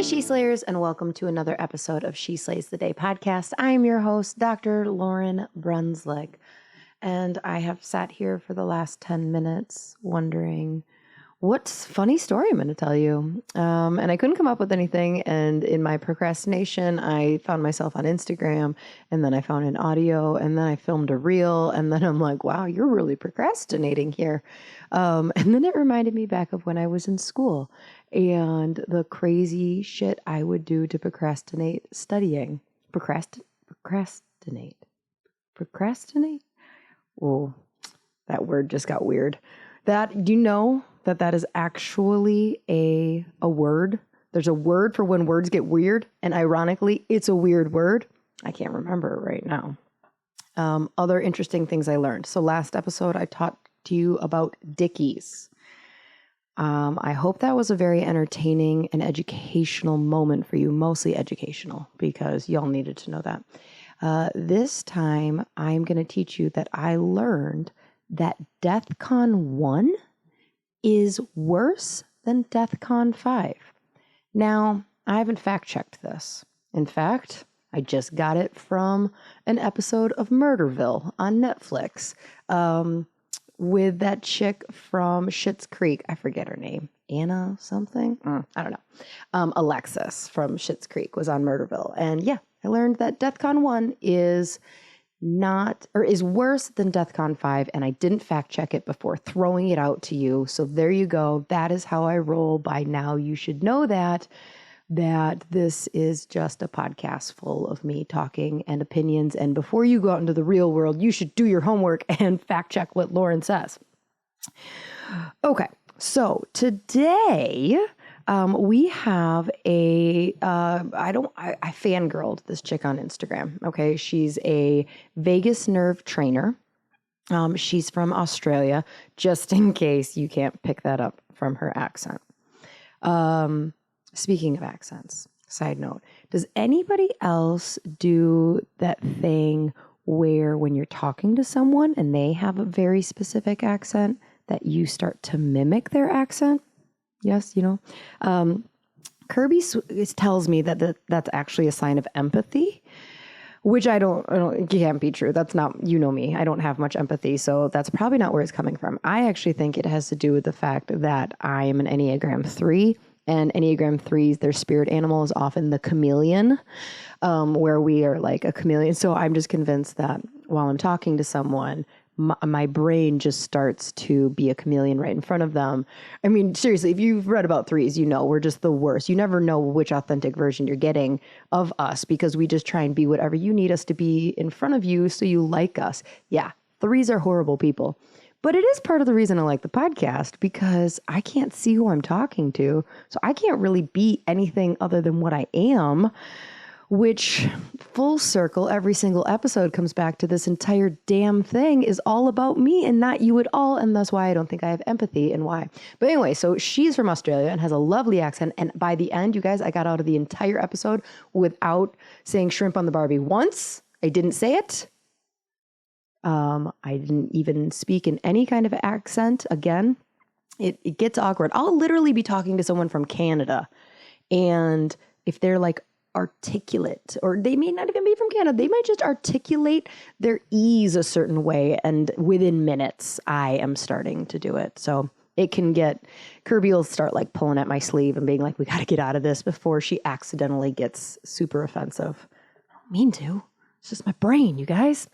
Hey, She-Slayers, and welcome to another episode of She Slays the Day podcast. I am your host, Dr. Lauryn Brunslick, and I have sat here for the last 10 minutes wondering what funny story I'm going to tell you. And I couldn't come up with anything, and in my procrastination, I found myself on Instagram, and then I found an audio, and then I filmed a reel, and then I'm like, wow, you're really procrastinating here. And then it reminded me back of when I was in school and the crazy shit I would do to procrastinate studying. Procrastinate. Oh, that word just got weird. Do you know that is actually a word? There's a word for when words get weird, and ironically, it's a weird word. I can't remember it right now. Other interesting things I learned. So last episode, I taught to you about Dickies. I hope that was a very entertaining and educational moment for you, mostly educational, because y'all needed to know that. This time, I'm going to teach you that I learned that DEFCON 1 is worse than DEFCON 5. Now, I haven't fact-checked this. In fact, I just got it from an episode of Murderville on Netflix. With that chick from Schitt's Creek. I forget her name. Anna something? I don't know. Alexis from Schitt's Creek was on Murderville. And yeah, I learned that DEFCON 1 is worse than DEFCON 5. And I didn't fact check it before throwing it out to you. So there you go. That is how I roll. By now you should know that this is just a podcast full of me talking and opinions. And before you go out into the real world, you should do your homework and fact check what Lauryn says. Okay, so today we have I fangirled this chick on Instagram. Okay, she's a vagus nerve trainer. She's from Australia, just in case you can't pick that up from her accent. Speaking of accents, side note, does anybody else do that thing where when you're talking to someone and they have a very specific accent that you start to mimic their accent? Yes, you know. Kirby tells me that that's actually a sign of empathy, which it can't be true. That's not, you know me, I don't have much empathy, so that's probably not where it's coming from. I actually think it has to do with the fact that I am an Enneagram 3. And Enneagram 3s, their spirit animal is often the chameleon, where we are like a chameleon. So I'm just convinced that while I'm talking to someone, my brain just starts to be a chameleon right in front of them. I mean, seriously, if you've read about 3s, you know we're just the worst. You never know which authentic version you're getting of us because we just try and be whatever you need us to be in front of you so you like us. Yeah, 3s are horrible people. But it is part of the reason I like the podcast because I can't see who I'm talking to. So I can't really be anything other than what I am, which full circle, every single episode comes back to this entire damn thing is all about me and not you at all. And that's why I don't think I have empathy and why. But anyway, so she's from Australia and has a lovely accent. And by the end, you guys, I got out of the entire episode without saying shrimp on the Barbie once. I didn't say it. I didn't even speak in any kind of accent. Again, it gets awkward. I'll literally be talking to someone from Canada. And if they're like articulate, or they may not even be from Canada, they might just articulate their E's a certain way. And within minutes, I am starting to do it. So it can get, Kirby will start like pulling at my sleeve and being like, we got to get out of this before she accidentally gets super offensive. I don't mean to. It's just my brain, you guys.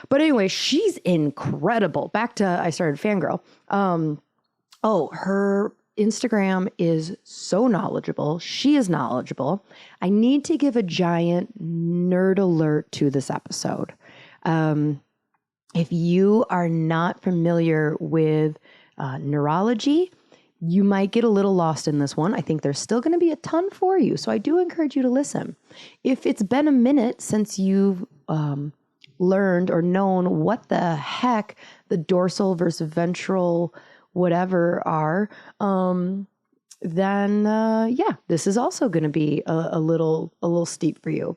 But anyway, she's incredible. Back to, I started fangirl. Her Instagram is so knowledgeable. She is knowledgeable. I need to give a giant nerd alert to this episode. If you are not familiar with neurology, you might get a little lost in this one. I think there's still going to be a ton for you. So I do encourage you to listen. If it's been a minute since you've learned or known what the heck the dorsal versus ventral whatever are, then this is also going to be a little steep for you.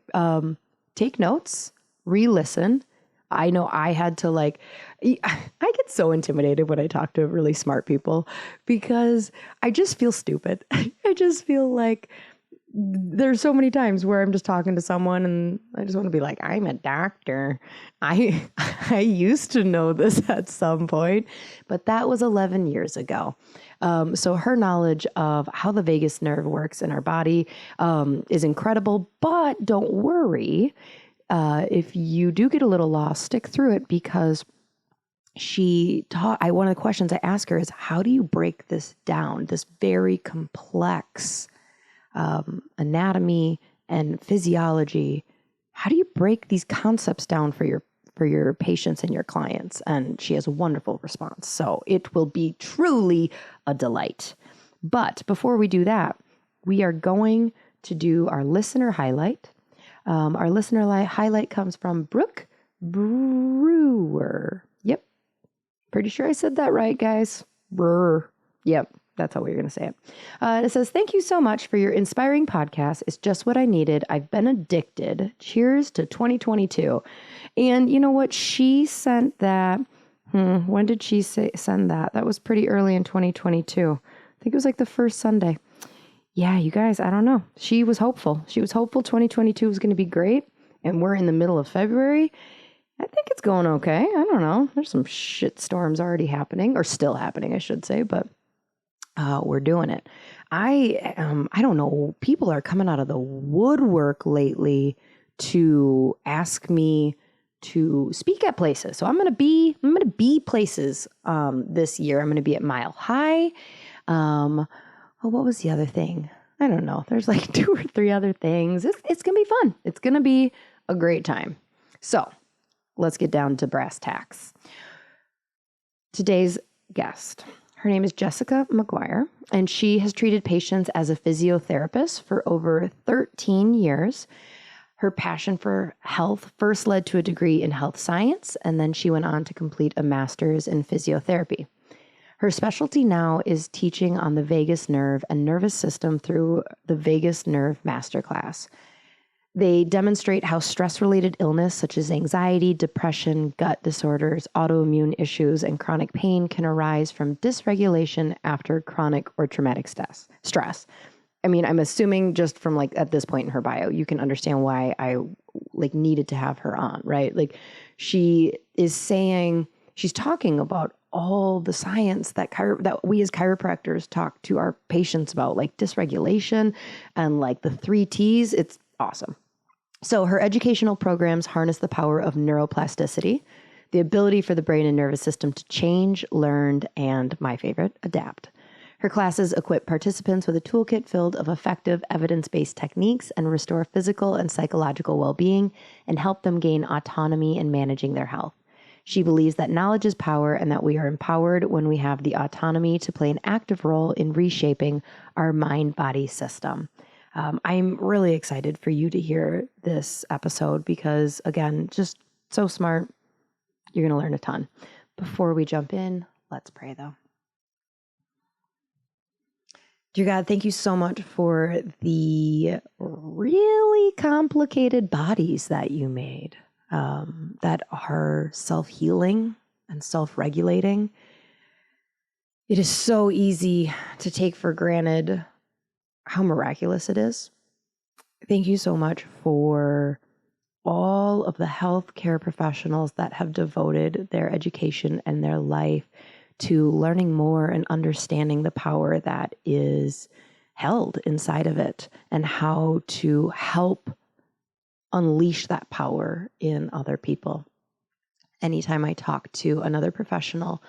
Take notes, re-listen. I know I had to I get so intimidated when I talk to really smart people because I just feel stupid. I just feel like there's so many times where I'm just talking to someone and I just want to be like, I'm a doctor. I I used to know this at some point, but that was 11 years ago. So her knowledge of how the vagus nerve works in our body is incredible, but don't worry. If you do get a little lost, stick through it because one of the questions I ask her is, how do you break this down, this very complex anatomy and physiology? How do you break these concepts down for your patients and your clients? And she has a wonderful response. So it will be truly a delight. But before we do that, we are going to do our listener highlight. Our listener highlight comes from Brooke Brewer. Yep. Pretty sure I said that right, guys. Brewer. Yep. That's how we were going to say it. It says, thank you so much for your inspiring podcast. It's just what I needed. I've been addicted. Cheers to 2022. And you know what? She sent that. When did she send that? That was pretty early in 2022. I think it was like the first Sunday. Yeah, you guys, I don't know. She was hopeful. She was hopeful 2022 was going to be great. And we're in the middle of February. I think it's going okay. I don't know. There's some shit storms already happening, or still happening, I should say, but we're doing it. I don't know. People are coming out of the woodwork lately to ask me to speak at places. So I'm going to be places this year. I'm going to be at Mile High. What was the other thing? I don't know. There's like 2 or 3 other things. It's going to be fun. It's going to be a great time. So let's get down to brass tacks. Today's guest, her name is Jessica Maguire, and she has treated patients as a physiotherapist for over 13 years. Her passion for health first led to a degree in health science, and then she went on to complete a master's in physiotherapy. Her specialty now is teaching on the vagus nerve and nervous system through the Vagus Nerve Masterclass. They demonstrate how stress-related illness such as anxiety, depression, gut disorders, autoimmune issues, and chronic pain can arise from dysregulation after chronic or traumatic stress. I mean, I'm assuming just from like at this point in her bio, you can understand why I like needed to have her on, right? Like she is saying, she's talking about all the science that we as chiropractors talk to our patients about, like dysregulation and like the 3 T's. It's awesome. So her educational programs harness the power of neuroplasticity, the ability for the brain and nervous system to change, learn, and my favorite, adapt. Her classes equip participants with a toolkit filled of effective evidence-based techniques and restore physical and psychological well-being and help them gain autonomy in managing their health. She believes that knowledge is power and that we are empowered when we have the autonomy to play an active role in reshaping our mind-body system. I'm really excited for you to hear this episode because, again, just so smart. You're going to learn a ton. Before we jump in, let's pray, though. Dear God, thank you so much for the really complicated bodies that you made that are self-healing and self-regulating. It is so easy to take for granted how miraculous it is. Thank you so much for all of the healthcare professionals that have devoted their education and their life to learning more and understanding the power that is held inside of it and how to help unleash that power in other people. Anytime I talk to another professional,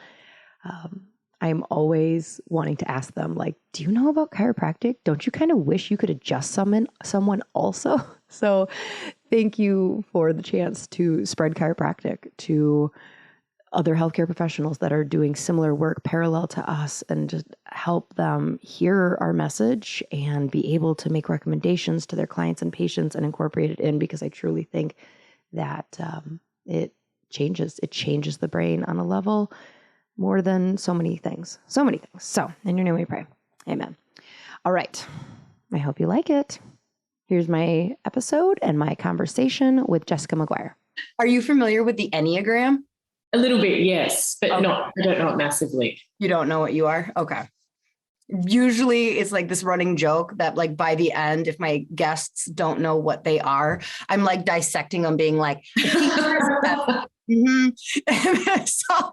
I'm always wanting to ask them, like, do you know about chiropractic? Don't you kind of wish you could adjust someone also? So thank you for the chance to spread chiropractic to other healthcare professionals that are doing similar work parallel to us and just help them hear our message and be able to make recommendations to their clients and patients and incorporate it in, because I truly think that it changes the brain on a level more than so many things. So, in your name we pray. Amen. All right. I hope you like it. Here's my episode and my conversation with Jessica Maguire. Are you familiar with the Enneagram? A little bit, yes, but okay. I don't know it massively. You don't know what you are? Okay. usually it's like this running joke that like by the end, if my guests don't know what they are, I'm like dissecting them, being like, mm-hmm. So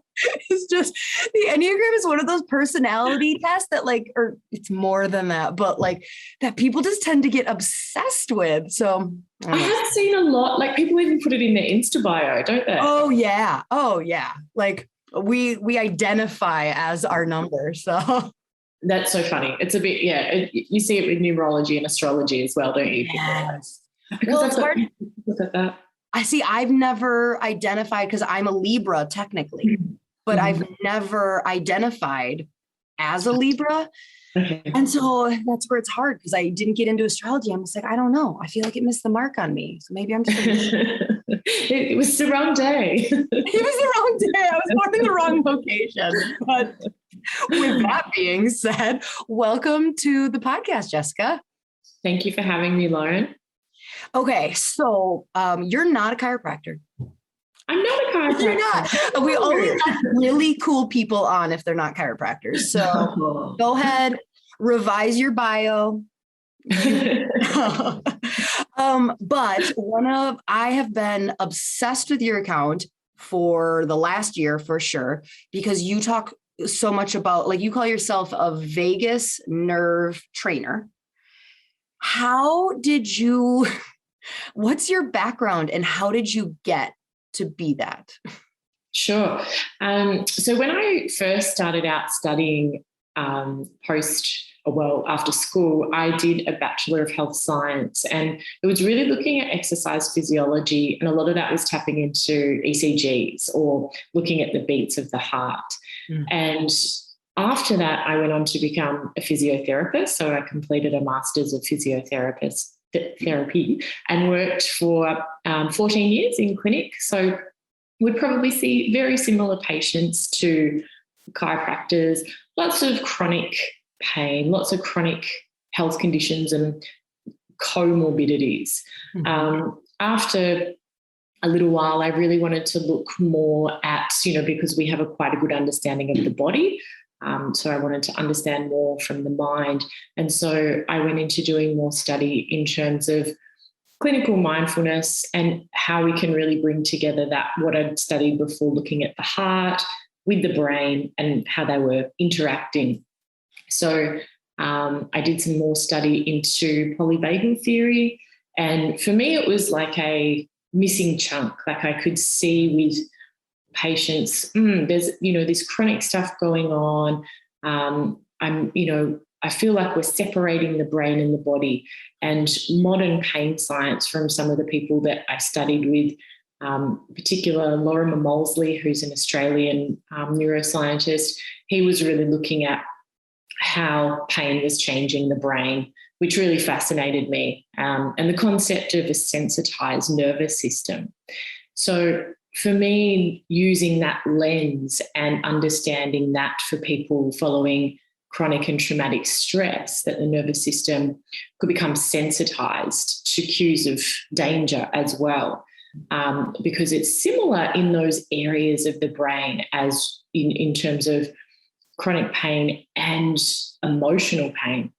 it's just the Enneagram is one of those personality tests that like, or it's more than that, but like that people just tend to get obsessed with. So I have seen a lot, like people even put it in their Insta bio, don't they? Oh yeah. Like we identify as our number. So that's so funny. It's a bit, you see it with numerology and astrology as well, don't you? Yes. Because well, it's hard to look at that. I've never identified because I'm a Libra technically, but I've never identified as a Libra. Okay. And so that's where it's hard because I didn't get into astrology. I'm just like, I don't know. I feel like it missed the mark on me. So maybe I'm just it was the wrong day. It was the wrong day. I was born in the wrong location. But with that being said, welcome to the podcast, Jessica. Thank you for having me, Lauryn. Okay, so you're not a chiropractor. I'm not a chiropractor. You're not. We only let really cool people on if they're not chiropractors. So go ahead, revise your bio. But I have been obsessed with your account for the last year for sure, because you talk so much about, like, you call yourself a vagus nerve trainer. What's your background and how did you get to be that? Sure. So when I first started out studying after school, I did a Bachelor of Health Science, and it was really looking at exercise physiology, and a lot of that was tapping into ECGs or looking at the beats of the heart. And after that, I went on to become a physiotherapist. So I completed a Master's of Physiotherapy and worked for 14 years in clinic. So we'd probably see very similar patients to chiropractors, lots of chronic pain, lots of chronic health conditions and comorbidities. After a little while, I really wanted to look more at, because we have quite a good understanding of the body. So I wanted to understand more from the mind. And so I went into doing more study in terms of clinical mindfulness and how we can really bring together that, what I'd studied before, looking at the heart with the brain and how they were interacting. So I did some more study into polyvagal theory. And for me, it was like a missing chunk. Like I could see with patients, there's, this chronic stuff going on. I feel like we're separating the brain and the body. And modern pain science from some of the people that I studied with, particular Lorimer Moseley, who's an Australian neuroscientist, he was really looking at how pain was changing the brain, which really fascinated me, and the concept of a sensitized nervous system. So for me, using that lens and understanding that for people following chronic and traumatic stress, that the nervous system could become sensitized to cues of danger as well, because it's similar in those areas of the brain as in terms of chronic pain and emotional pain.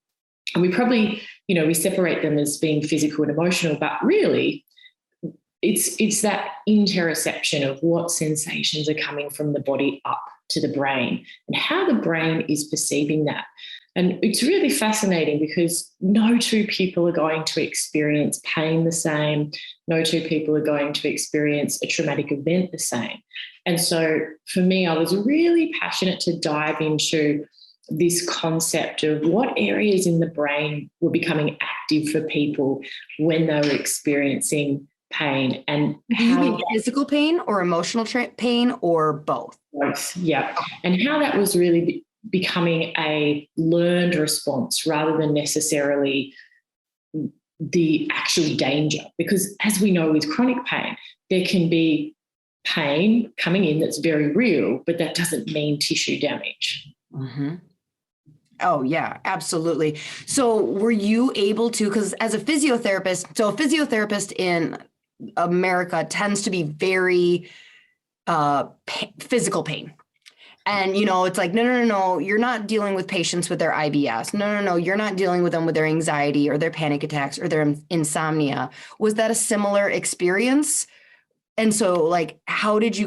And we probably, we separate them as being physical and emotional, but really it's that interoception of what sensations are coming from the body up to the brain and how the brain is perceiving that. And it's really fascinating because no two people are going to experience pain the same. No two people are going to experience a traumatic event the same. And so for me, I was really passionate to dive into this concept of what areas in the brain were becoming active for people when they were experiencing pain. And do you mean physical pain or emotional pain or both? Both, yeah. And how that was really becoming a learned response rather than necessarily the actual danger. Because as we know with chronic pain, there can be pain coming in that's very real, but that doesn't mean tissue damage. Mm-hmm. Oh, yeah, absolutely. So were you able to, because as a physiotherapist, so a physiotherapist in America tends to be very physical pain. And, it's like, no, you're not dealing with patients with their IBS. No, you're not dealing with them with their anxiety or their panic attacks or their insomnia. Was that a similar experience? And so, like, how did you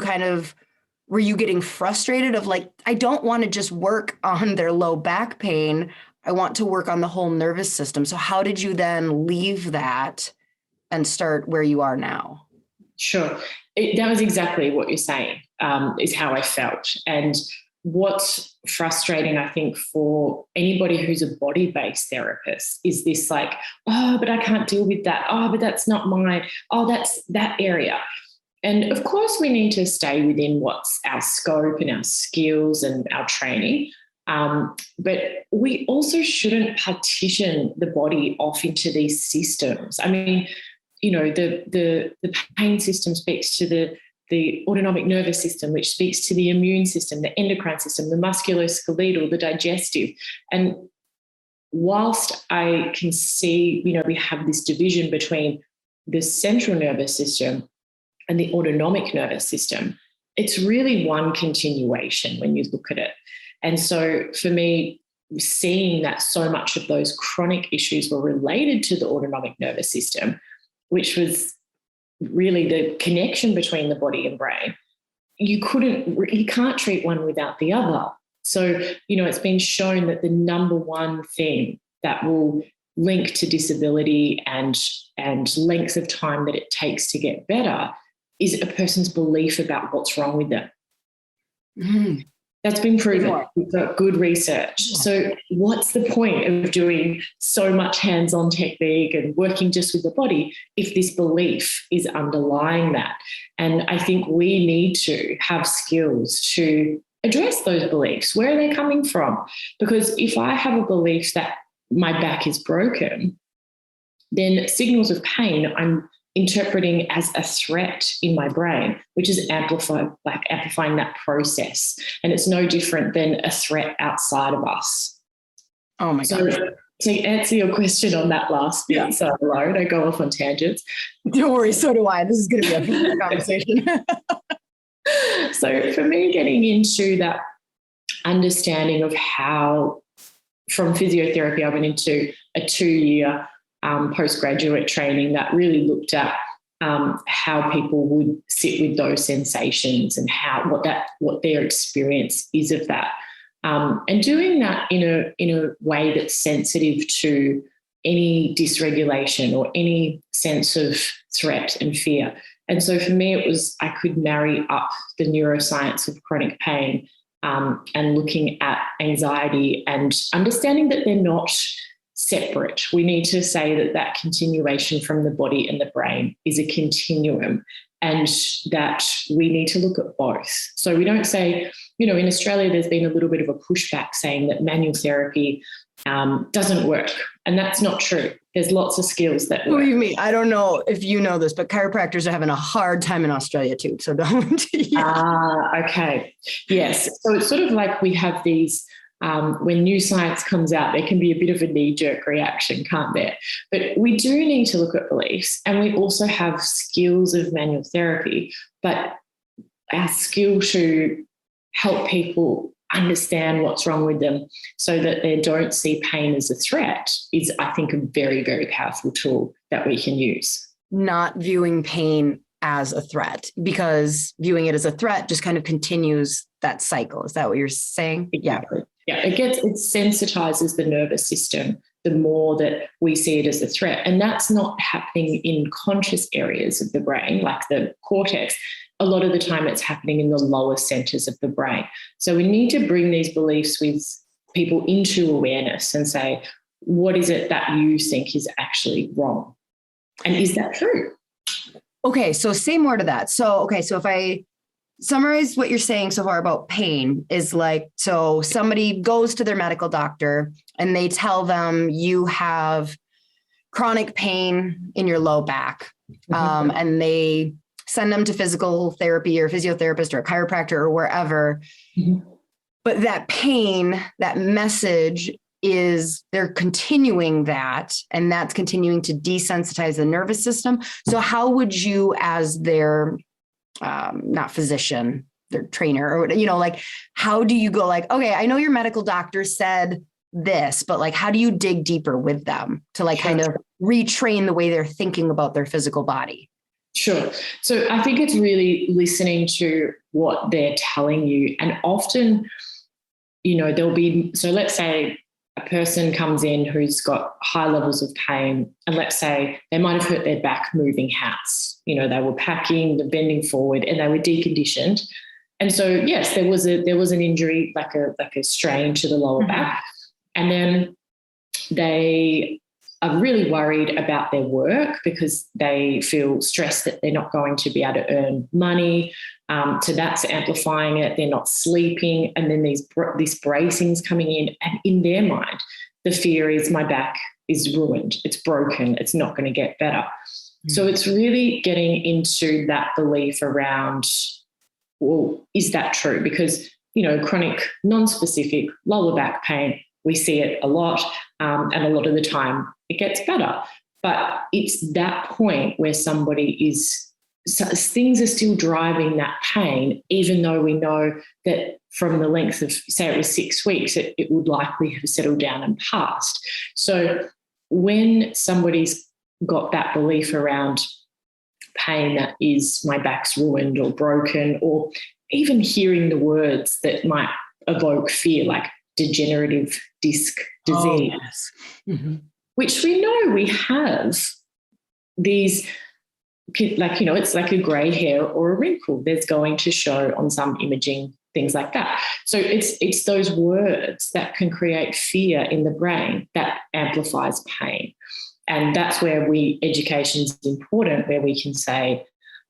were you getting frustrated of like, I don't want to just work on their low back pain. I want to work on the whole nervous system. So how did you then leave that and start where you are now? Sure. That was exactly what you're saying, is how I felt. And what's frustrating, I think, for anybody who's a body-based therapist is this like, oh, but I can't deal with that. Oh, but that's not mine. Oh, that's that area. And of course, we need to stay within what's our scope and our skills and our training. But we also shouldn't partition the body off into these systems. I mean, the pain system speaks to the autonomic nervous system, which speaks to the immune system, the endocrine system, the musculoskeletal, the digestive. And whilst I can see, we have this division between the central nervous system and the autonomic nervous system, it's really one continuation when you look at it. And so for me, seeing that so much of those chronic issues were related to the autonomic nervous system, which was really the connection between the body and brain, you can't treat one without the other. So, it's been shown that the number one thing that will link to disability and length of time that it takes to get better is a person's belief about what's wrong with them. Mm. That's been proven. We've got good research. So what's the point of doing so much hands-on technique and working just with the body if this belief is underlying that? And I think we need to have skills to address those beliefs. Where are they coming from? Because if I have a belief that my back is broken, then signals of pain I'm interpreting as a threat in my brain, which is amplifying that process. And it's no different than a threat outside of us. Oh my gosh. To answer your question on that last bit, so Lauryn, I go off on tangents. Don't worry, so do I. This is going to be a fun conversation. So for me, getting into that understanding of how, from physiotherapy, I went into a 2-year postgraduate training that really looked at how people would sit with those sensations and what their experience is of that, and doing that in a way that's sensitive to any dysregulation or any sense of threat and fear. And so for me, it was I could marry up the neuroscience of chronic pain and looking at anxiety and understanding that they're not separate. We need to say that continuation from the body and the brain is a continuum, and that we need to look at both. So we don't say, in Australia, there's been a little bit of a pushback saying that manual therapy doesn't work. And that's not true. There's lots of skills that work. Believe me, I don't know if you know this, but chiropractors are having a hard time in Australia too. So don't. Okay. Yes. So it's sort of like we have these, when new science comes out, there can be a bit of a knee-jerk reaction, can't there? But we do need to look at beliefs, and we also have skills of manual therapy, but our skill to help people understand what's wrong with them so that they don't see pain as a threat is, I think, a very, very powerful tool that we can use. Not viewing pain as a threat, because viewing it as a threat just kind of continues that cycle. Is that what you're saying? Exactly. Yeah, it sensitizes the nervous system the more that we see it as a threat. And that's not happening in conscious areas of the brain, like the cortex. A lot of the time it's happening in the lower centers of the brain. So we need to bring these beliefs with people into awareness and say, what is it that you think is actually wrong? And is that true? Okay, so say more to that. So if I summarize what you're saying so far about pain is like, so somebody goes to their medical doctor and they tell them you have chronic pain in your low back, and they send them to physical therapy or physiotherapist or a chiropractor or wherever. Mm-hmm. But that pain, that message is they're continuing that, and that's continuing to desensitize the nervous system. So how would you, as their not physician, their trainer or, like, how do you go like, okay, I know your medical doctor said this, but like, how do you dig deeper with them to like kind of retrain the way they're thinking about their physical body? Sure. So I think it's really listening to what they're telling you. And often, there'll be, so let's say a person comes in who's got high levels of pain, and let's say they might have hurt their back moving house. They were packing, they're bending forward, and they were deconditioned. And so, yes, there was an injury, like a strain to the lower back. And then they are really worried about their work because they feel stressed that they're not going to be able to earn money. So that's amplifying it. They're not sleeping. And then this bracing's coming in. And in their mind, the fear is my back is ruined. It's broken. It's not going to get better. So it's really getting into that belief around, well, is that true? Because, chronic, non-specific lower back pain, we see it a lot, and a lot of the time it gets better. But it's that point where things are still driving that pain, even though we know that from the length of, say it was 6 weeks, it would likely have settled down and passed. So when somebody's got that belief around pain that is my back's ruined or broken, or even hearing the words that might evoke fear, like degenerative disc disease, which we know we have these, like, it's like a grey hair or a wrinkle. There's going to show on some imaging, things like that. So it's those words that can create fear in the brain that amplifies pain. And that's where education is important, where we can say,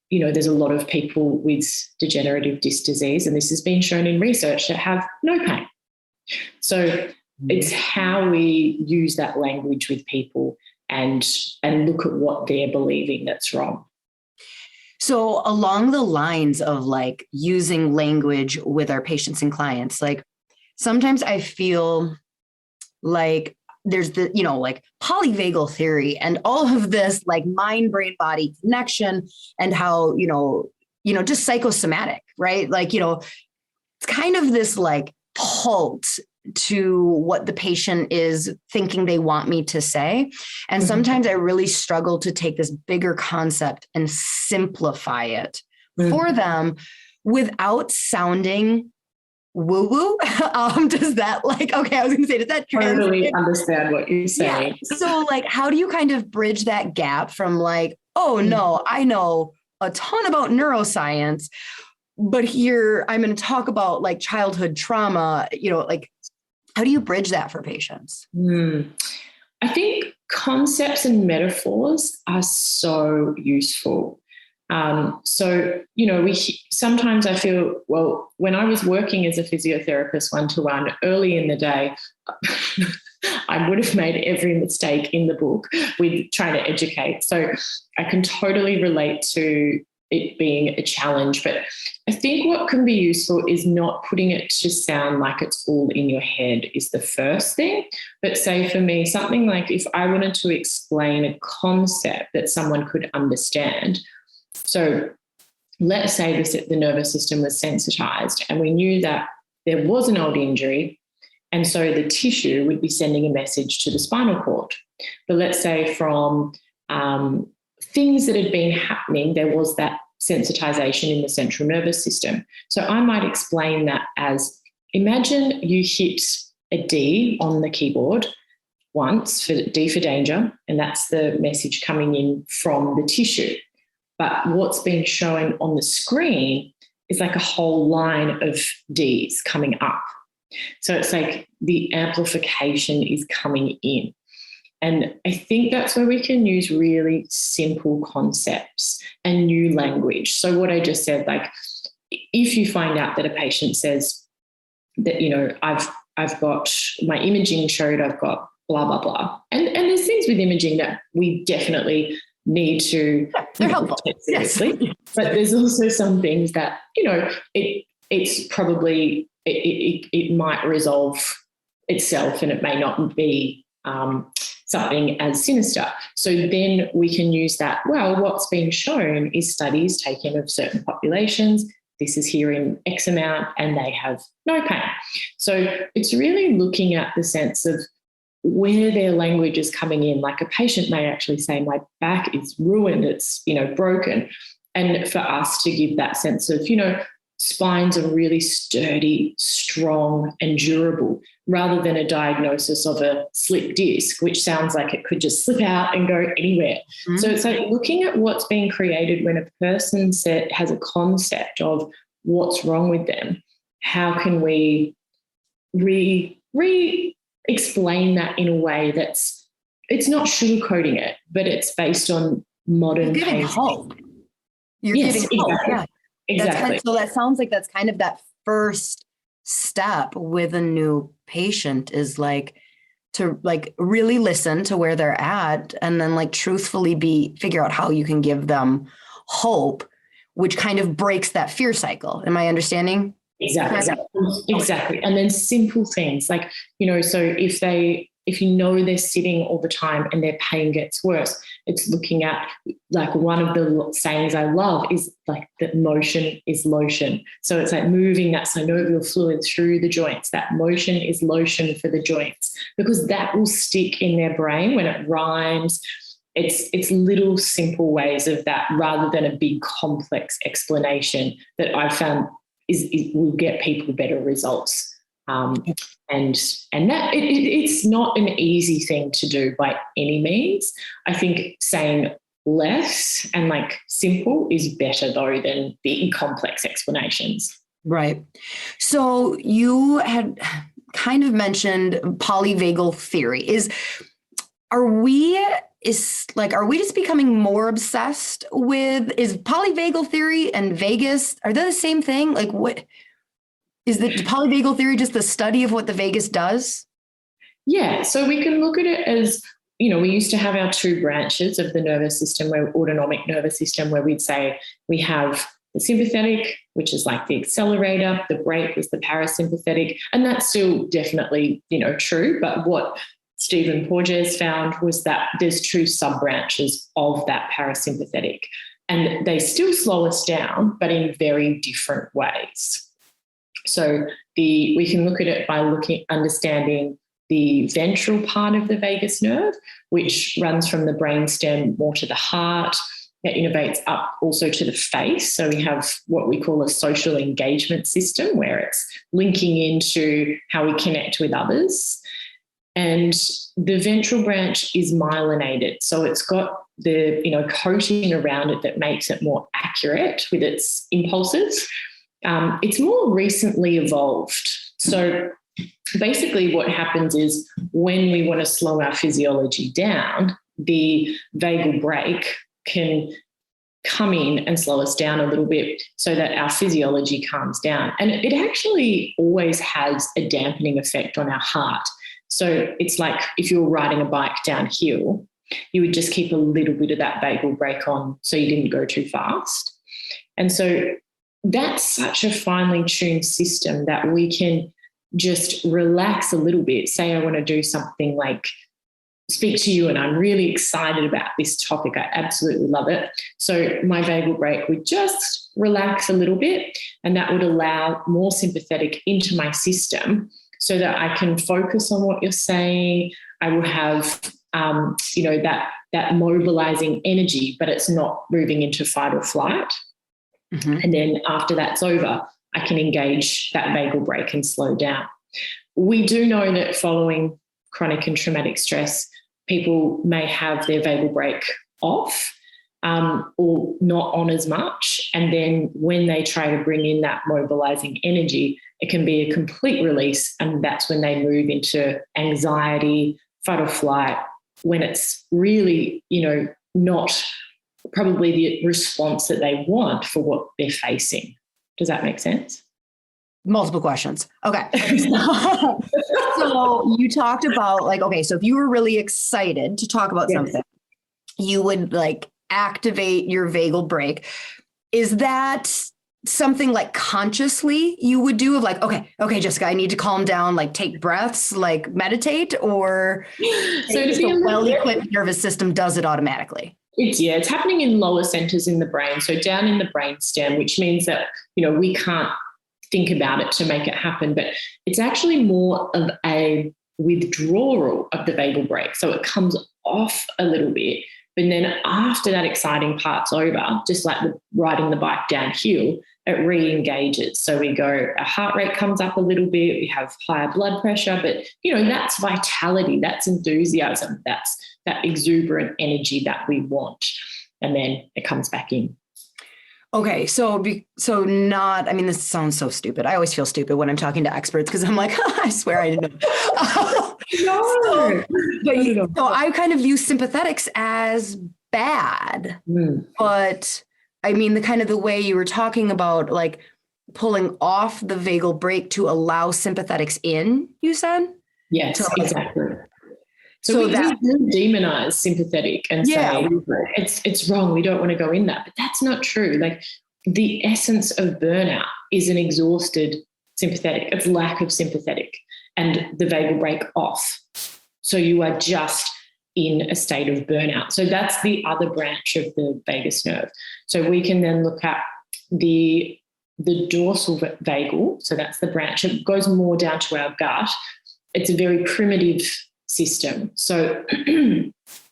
there's a lot of people with degenerative disc disease, and this has been shown in research, that have no pain. So it's how we use that language with people and look at what they're believing that's wrong. So along the lines of like using language with our patients and clients, like sometimes I feel like there's the, like polyvagal theory and all of this like mind, brain, body connection, and how, just psychosomatic, right? Like, it's kind of this like cult to what the patient is thinking they want me to say. And sometimes I really struggle to take this bigger concept and simplify it for them without sounding woo-woo. Does that okay, I was going to say, does that totally understand what you're saying? Yeah. So like, how do you kind of bridge that gap from like, oh no, I know a ton about neuroscience, but here I'm going to talk about like childhood trauma, like, how do you bridge that for patients? I think concepts and metaphors are so useful. So, sometimes I feel, well, when I was working as a physiotherapist one-to-one early in the day, I would have made every mistake in the book with trying to educate. So I can totally relate to it being a challenge. But I think what can be useful is not putting it to sound like it's all in your head is the first thing. But say for me, something like if I wanted to explain a concept that someone could understand. So let's say the nervous system was sensitized and we knew that there was an old injury, and so the tissue would be sending a message to the spinal cord. But let's say from things that had been happening, there was that sensitization in the central nervous system. So I might explain that as, imagine you hit a D on the keyboard once, for D for danger, and that's the message coming in from the tissue. But what's being shown on the screen is like a whole line of Ds coming up. So it's like the amplification is coming in. And I think that's where we can use really simple concepts and new language. So what I just said, like if you find out that a patient says that, I've got my imaging showed I've got blah, blah, blah. And there's things with imaging that we definitely need to they're helpful. Take seriously. Yes. But there's also some things that, it's probably, it might resolve itself and it may not be something as sinister. So then we can use that, well, what's being shown is studies taken of certain populations this is here in X amount, and they have no pain. So it's really looking at the sense of where their language is coming in. Like a patient may actually say, my back is ruined, it's, broken. And for us to give that sense of, spines are really sturdy, strong, and durable, rather than a diagnosis of a slip disc, which sounds like it could just slip out and go anywhere. Mm-hmm. So it's like looking at what's being created when a person has a concept of what's wrong with them. How can we explain that in a way it's not sugarcoating it, but it's based on modern You're giving hope. You're giving hope. Exactly. Yeah. Exactly. So that sounds like that's kind of that first step with a new patient is to really listen to where they're at, and then truthfully figure out how you can give them hope, which kind of breaks that fear cycle. Am I understanding? Exactly. And then simple things so if they're sitting all the time and their pain gets worse, it's looking at one of the sayings I love is that motion is lotion. So it's moving that synovial fluid through the joints. That motion is lotion for the joints, because that will stick in their brain when it rhymes. It's little simple ways of that, rather than a big complex explanation, that I've found will get people better results. And that it's not an easy thing to do by any means. I think saying less and simple is better though than big complex explanations. Right. So you had kind of mentioned polyvagal theory. Are we just becoming more obsessed with, is polyvagal theory and vagus, are they the same thing? What is the polyvagal theory, just the study of what the vagus does? Yeah. So we can look at it as, we used to have our two branches of the nervous system, autonomic nervous system, where we'd say we have the sympathetic, which is the accelerator, the brake was the parasympathetic, and that's still definitely, true. But what Stephen Porges found was that there's two sub-branches of that parasympathetic, and they still slow us down, but in very different ways. So we can look at it by understanding the ventral part of the vagus nerve, which runs from the brainstem more to the heart. It innervates up also to the face. So we have what we call a social engagement system, where it's linking into how we connect with others. And the ventral branch is myelinated. So it's got the coating around it that makes it more accurate with its impulses. It's more recently evolved. So basically what happens is when we want to slow our physiology down, the vagal brake can come in and slow us down a little bit so that our physiology calms down. And it actually always has a dampening effect on our heart. So it's like if you were riding a bike downhill, you would just keep a little bit of that vagal brake on so you didn't go too fast. And so that's such a finely tuned system that we can just relax a little bit. Say I want to do something like speak to you and I'm really excited about this topic. I absolutely love it. So my vagal brake would just relax a little bit, and that would allow more sympathetic into my system so that I can focus on what you're saying. I will have, that mobilizing energy, but it's not moving into fight or flight. Mm-hmm. And then after that's over, I can engage that vagal brake and slow down. We do know that following chronic and traumatic stress, people may have their vagal brake off or not on as much. And then when they try to bring in that mobilizing energy, it can be a complete release. And that's when they move into anxiety, fight or flight, when it's really, not probably the response that they want for what they're facing. Does that make sense? Multiple questions. Okay. So you talked about so if you were really excited to talk about something, you would activate your vagal brake. Is that something consciously you would do of okay, Jessica, I need to calm down, take breaths, meditate, or so the well-equipped nervous system does it automatically? It's happening in lower centers in the brain, so down in the brain stem, which means that, we can't think about it to make it happen, but it's actually more of a withdrawal of the vagal brake. So it comes off a little bit, but then after that exciting part's over, just like riding the bike downhill, it re-engages. So our heart rate comes up a little bit, we have higher blood pressure, but that's vitality, that's enthusiasm, that's that exuberant energy that we want. And then it comes back in. Okay, this sounds so stupid. I always feel stupid when I'm talking to experts because I'm like, I swear I didn't know. So I kind of view sympathetics as bad. But I mean, the way you were talking about, like pulling off the vagal brake to allow sympathetics in, you said? Yes, exactly. So we do demonize sympathetic and say it's wrong, we don't want to go in that. But that's not true. Like, the essence of burnout is an exhausted sympathetic. It's lack of sympathetic and the vagal brake off. So you are just in a state of burnout. So that's the other branch of the vagus nerve. So we can then look at the dorsal vagal. So that's the branch. It goes more down to our gut. It's a very primitive system. So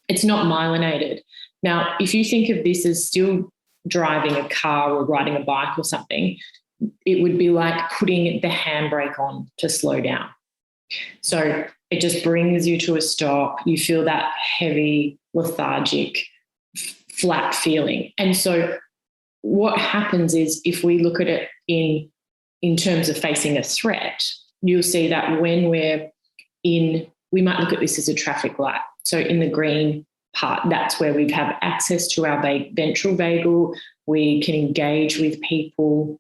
it's not myelinated. Now, if you think of this as still driving a car or riding a bike or something, it would be like putting the handbrake on to slow down. So it just brings you to a stop. You feel that heavy, lethargic, flat feeling. And so what happens is, if we look at it in terms of facing a threat, you'll see that when we might look at this as a traffic light. So in the green part, that's where we have access to our ventral vagal. We can engage with people.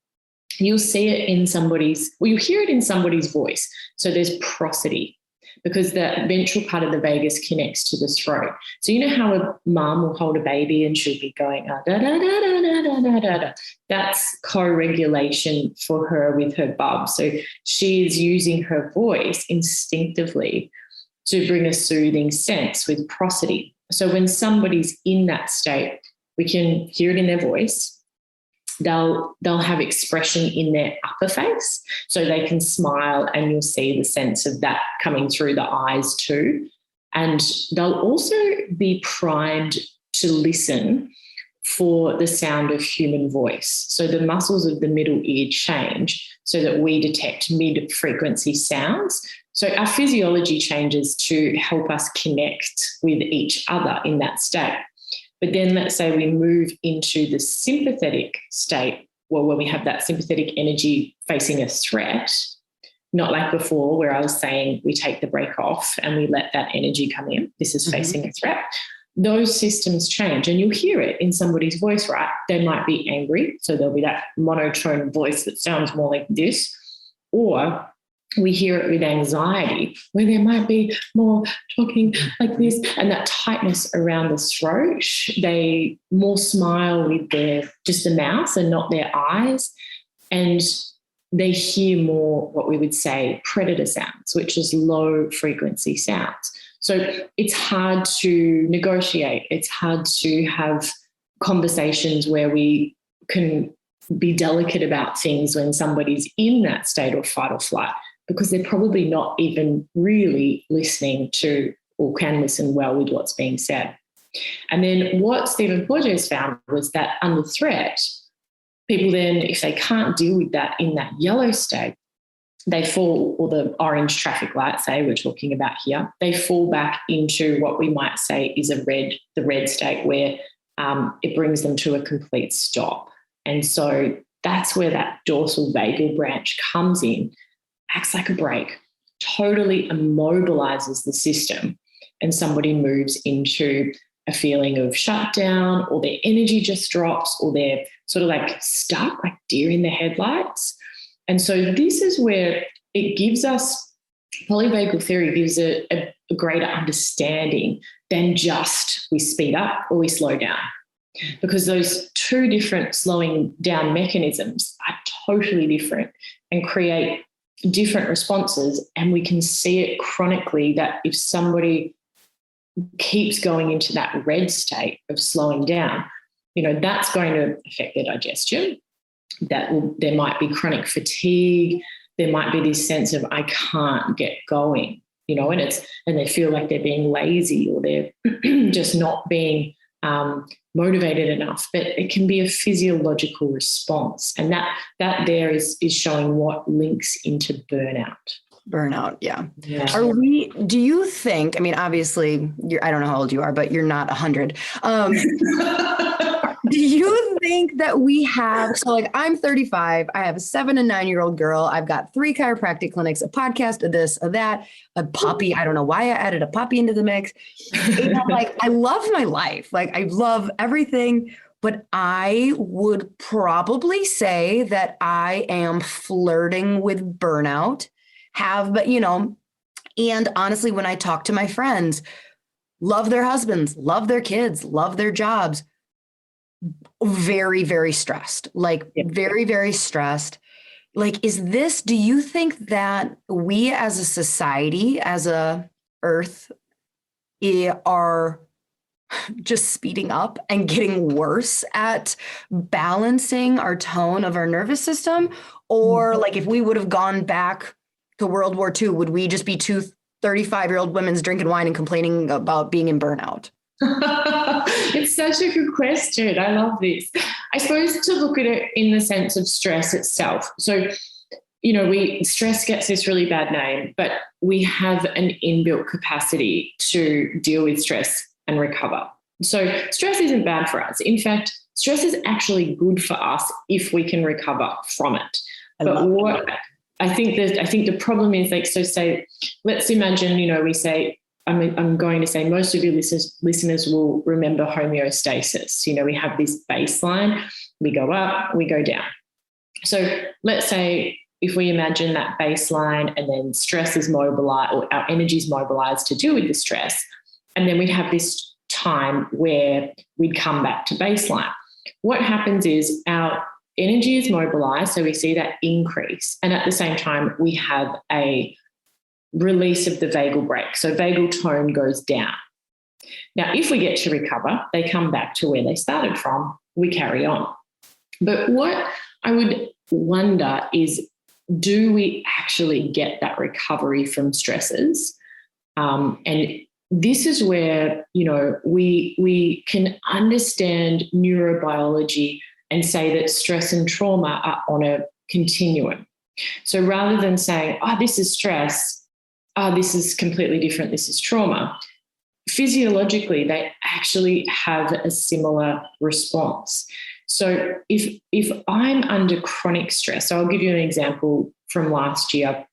You'll see it you hear it in somebody's voice. So there's prosody, because the ventral part of the vagus connects to the throat. So you know how a mum will hold a baby and she'll be going, da, da, da, da, da, da, da, da. That's co-regulation for her with her bub. So she is using her voice instinctively to bring a soothing sense with prosody. So when somebody's in that state, we can hear it in their voice. They'll have expression in their upper face, so they can smile, and you'll see the sense of that coming through the eyes too. And they'll also be primed to listen for the sound of human voice. So the muscles of the middle ear change so that we detect mid-frequency sounds. So our physiology changes to help us connect with each other in that state. But then let's say we move into the sympathetic state, where we have that sympathetic energy facing a threat, not like before where I was saying we take the brake off and we let that energy come in. This is facing a threat. Those systems change, and you'll hear it in somebody's voice, right? They might be angry, so there'll be that monotone voice that sounds more like this, or we hear it with anxiety, where there might be more talking like this and that tightness around the throat. They more smile with just the mouth and not their eyes. And they hear more what we would say predator sounds, which is low frequency sounds. So it's hard to negotiate. It's hard to have conversations where we can be delicate about things when somebody's in that state of fight or flight, because they're probably not even really listening to, or can listen well with what's being said. And then what Stephen Porges found was that under threat, people then, if they can't deal with that in that yellow state, they fall, or the orange traffic light, say we're talking about here, they fall back into what we might say is the red state, where it brings them to a complete stop. And so that's where that dorsal vagal branch comes in, acts like a brake, totally immobilizes the system, and somebody moves into a feeling of shutdown, or their energy just drops, or they're sort of like stuck, like deer in the headlights. And so this is where it gives us, polyvagal theory gives a greater understanding than just we speed up or we slow down, because those two different slowing down mechanisms are totally different and create different responses. And we can see it chronically, that if somebody keeps going into that red state of slowing down, that's going to affect their digestion. There might be chronic fatigue. There might be this sense of I can't get going, and they feel like they're being lazy or they're just not being motivated enough. But it can be a physiological response, and that there is showing what links into burnout. Burnout, yeah. Yeah. Do you think, I mean, obviously, I don't know how old you are, but you're not 100. Do you think that we have, so like I'm 35, I have a 7 and 9-year-old girl, I've got 3 chiropractic clinics, a podcast, a this, a that, a puppy. I don't know why I added a puppy into the mix. And I'm like, I love my life. Like I love everything, but I would probably say that I am flirting with burnout, and honestly, when I talk to my friends, love their husbands, love their kids, love their jobs, very, very stressed, very, very stressed. Like, do you think that we as a society, as a earth, are just speeding up and getting worse at balancing our tone of our nervous system? Or like if we would have gone back to World War II, would we just be 2 35-year-old women drinking wine and complaining about being in burnout? It's such a good question. I love this. I suppose to look at it in the sense of stress itself. So, stress gets this really bad name, but we have an inbuilt capacity to deal with stress and recover. So stress isn't bad for us. In fact, stress is actually good for us if we can recover from it. I think the problem is say, let's imagine, we say, I'm going to say most of your listeners will remember homeostasis. We have this baseline, we go up, we go down. So let's say if we imagine that baseline and then stress is mobilized, or our energy is mobilized to deal with the stress, and then we'd have this time where we'd come back to baseline. What happens is our energy is mobilized, so we see that increase. And at the same time, we have a release of the vagal brake. So vagal tone goes down. Now, if we get to recover, they come back to where they started from, we carry on. But what I would wonder is, do we actually get that recovery from stresses? And this is where, we can understand neurobiology and say that stress and trauma are on a continuum. So rather than saying, this is stress, this is completely different, this is trauma, physiologically, they actually have a similar response. So if I'm under chronic stress, so I'll give you an example from last year.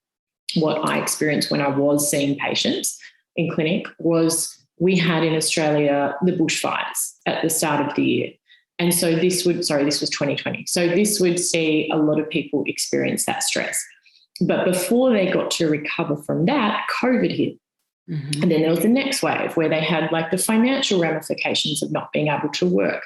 What I experienced when I was seeing patients in clinic was we had in Australia the bushfires at the start of the year. And so this was 2020. So this would see a lot of people experience that stress. But before they got to recover from that, COVID hit. Mm-hmm. And then there was the next wave where they had like the financial ramifications of not being able to work.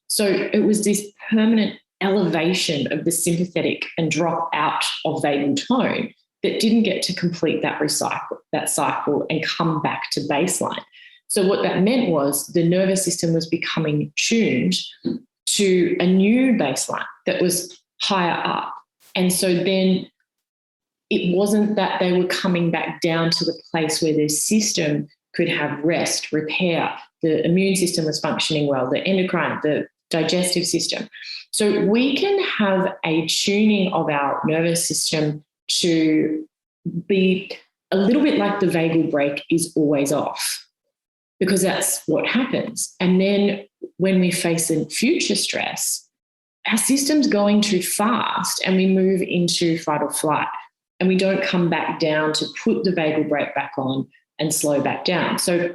So it was this permanent elevation of the sympathetic and drop out of vagal tone that didn't get to complete that cycle and come back to baseline. So what that meant was the nervous system was becoming tuned to a new baseline that was higher up. And so then it wasn't that they were coming back down to the place where their system could have rest, repair, the immune system was functioning well, the endocrine, the digestive system. So we can have a tuning of our nervous system to be a little bit like the vagal brake is always off, because that's what happens. And then when we face a future stress, our system's going too fast and we move into fight or flight, and we don't come back down to put the vagal brake back on and slow back down. So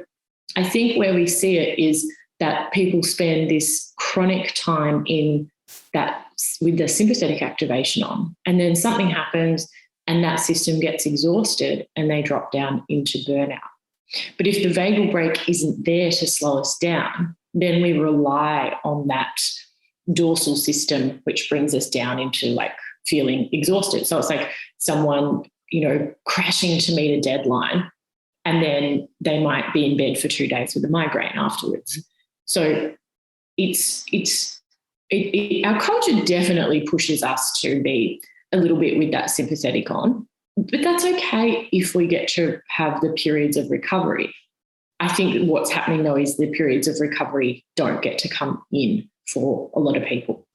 I think where we see it is that people spend this chronic time in that with the sympathetic activation on, and then something happens and that system gets exhausted and they drop down into burnout. But if the vagal brake isn't there to slow us down, then we rely on that dorsal system, which brings us down into like feeling exhausted. So it's like someone, crashing to meet a deadline and then they might be in bed for 2 days with a migraine afterwards. So our culture definitely pushes us to be a little bit with that sympathetic on, but that's okay if we get to have the periods of recovery. I think what's happening though is the periods of recovery don't get to come in for a lot of people.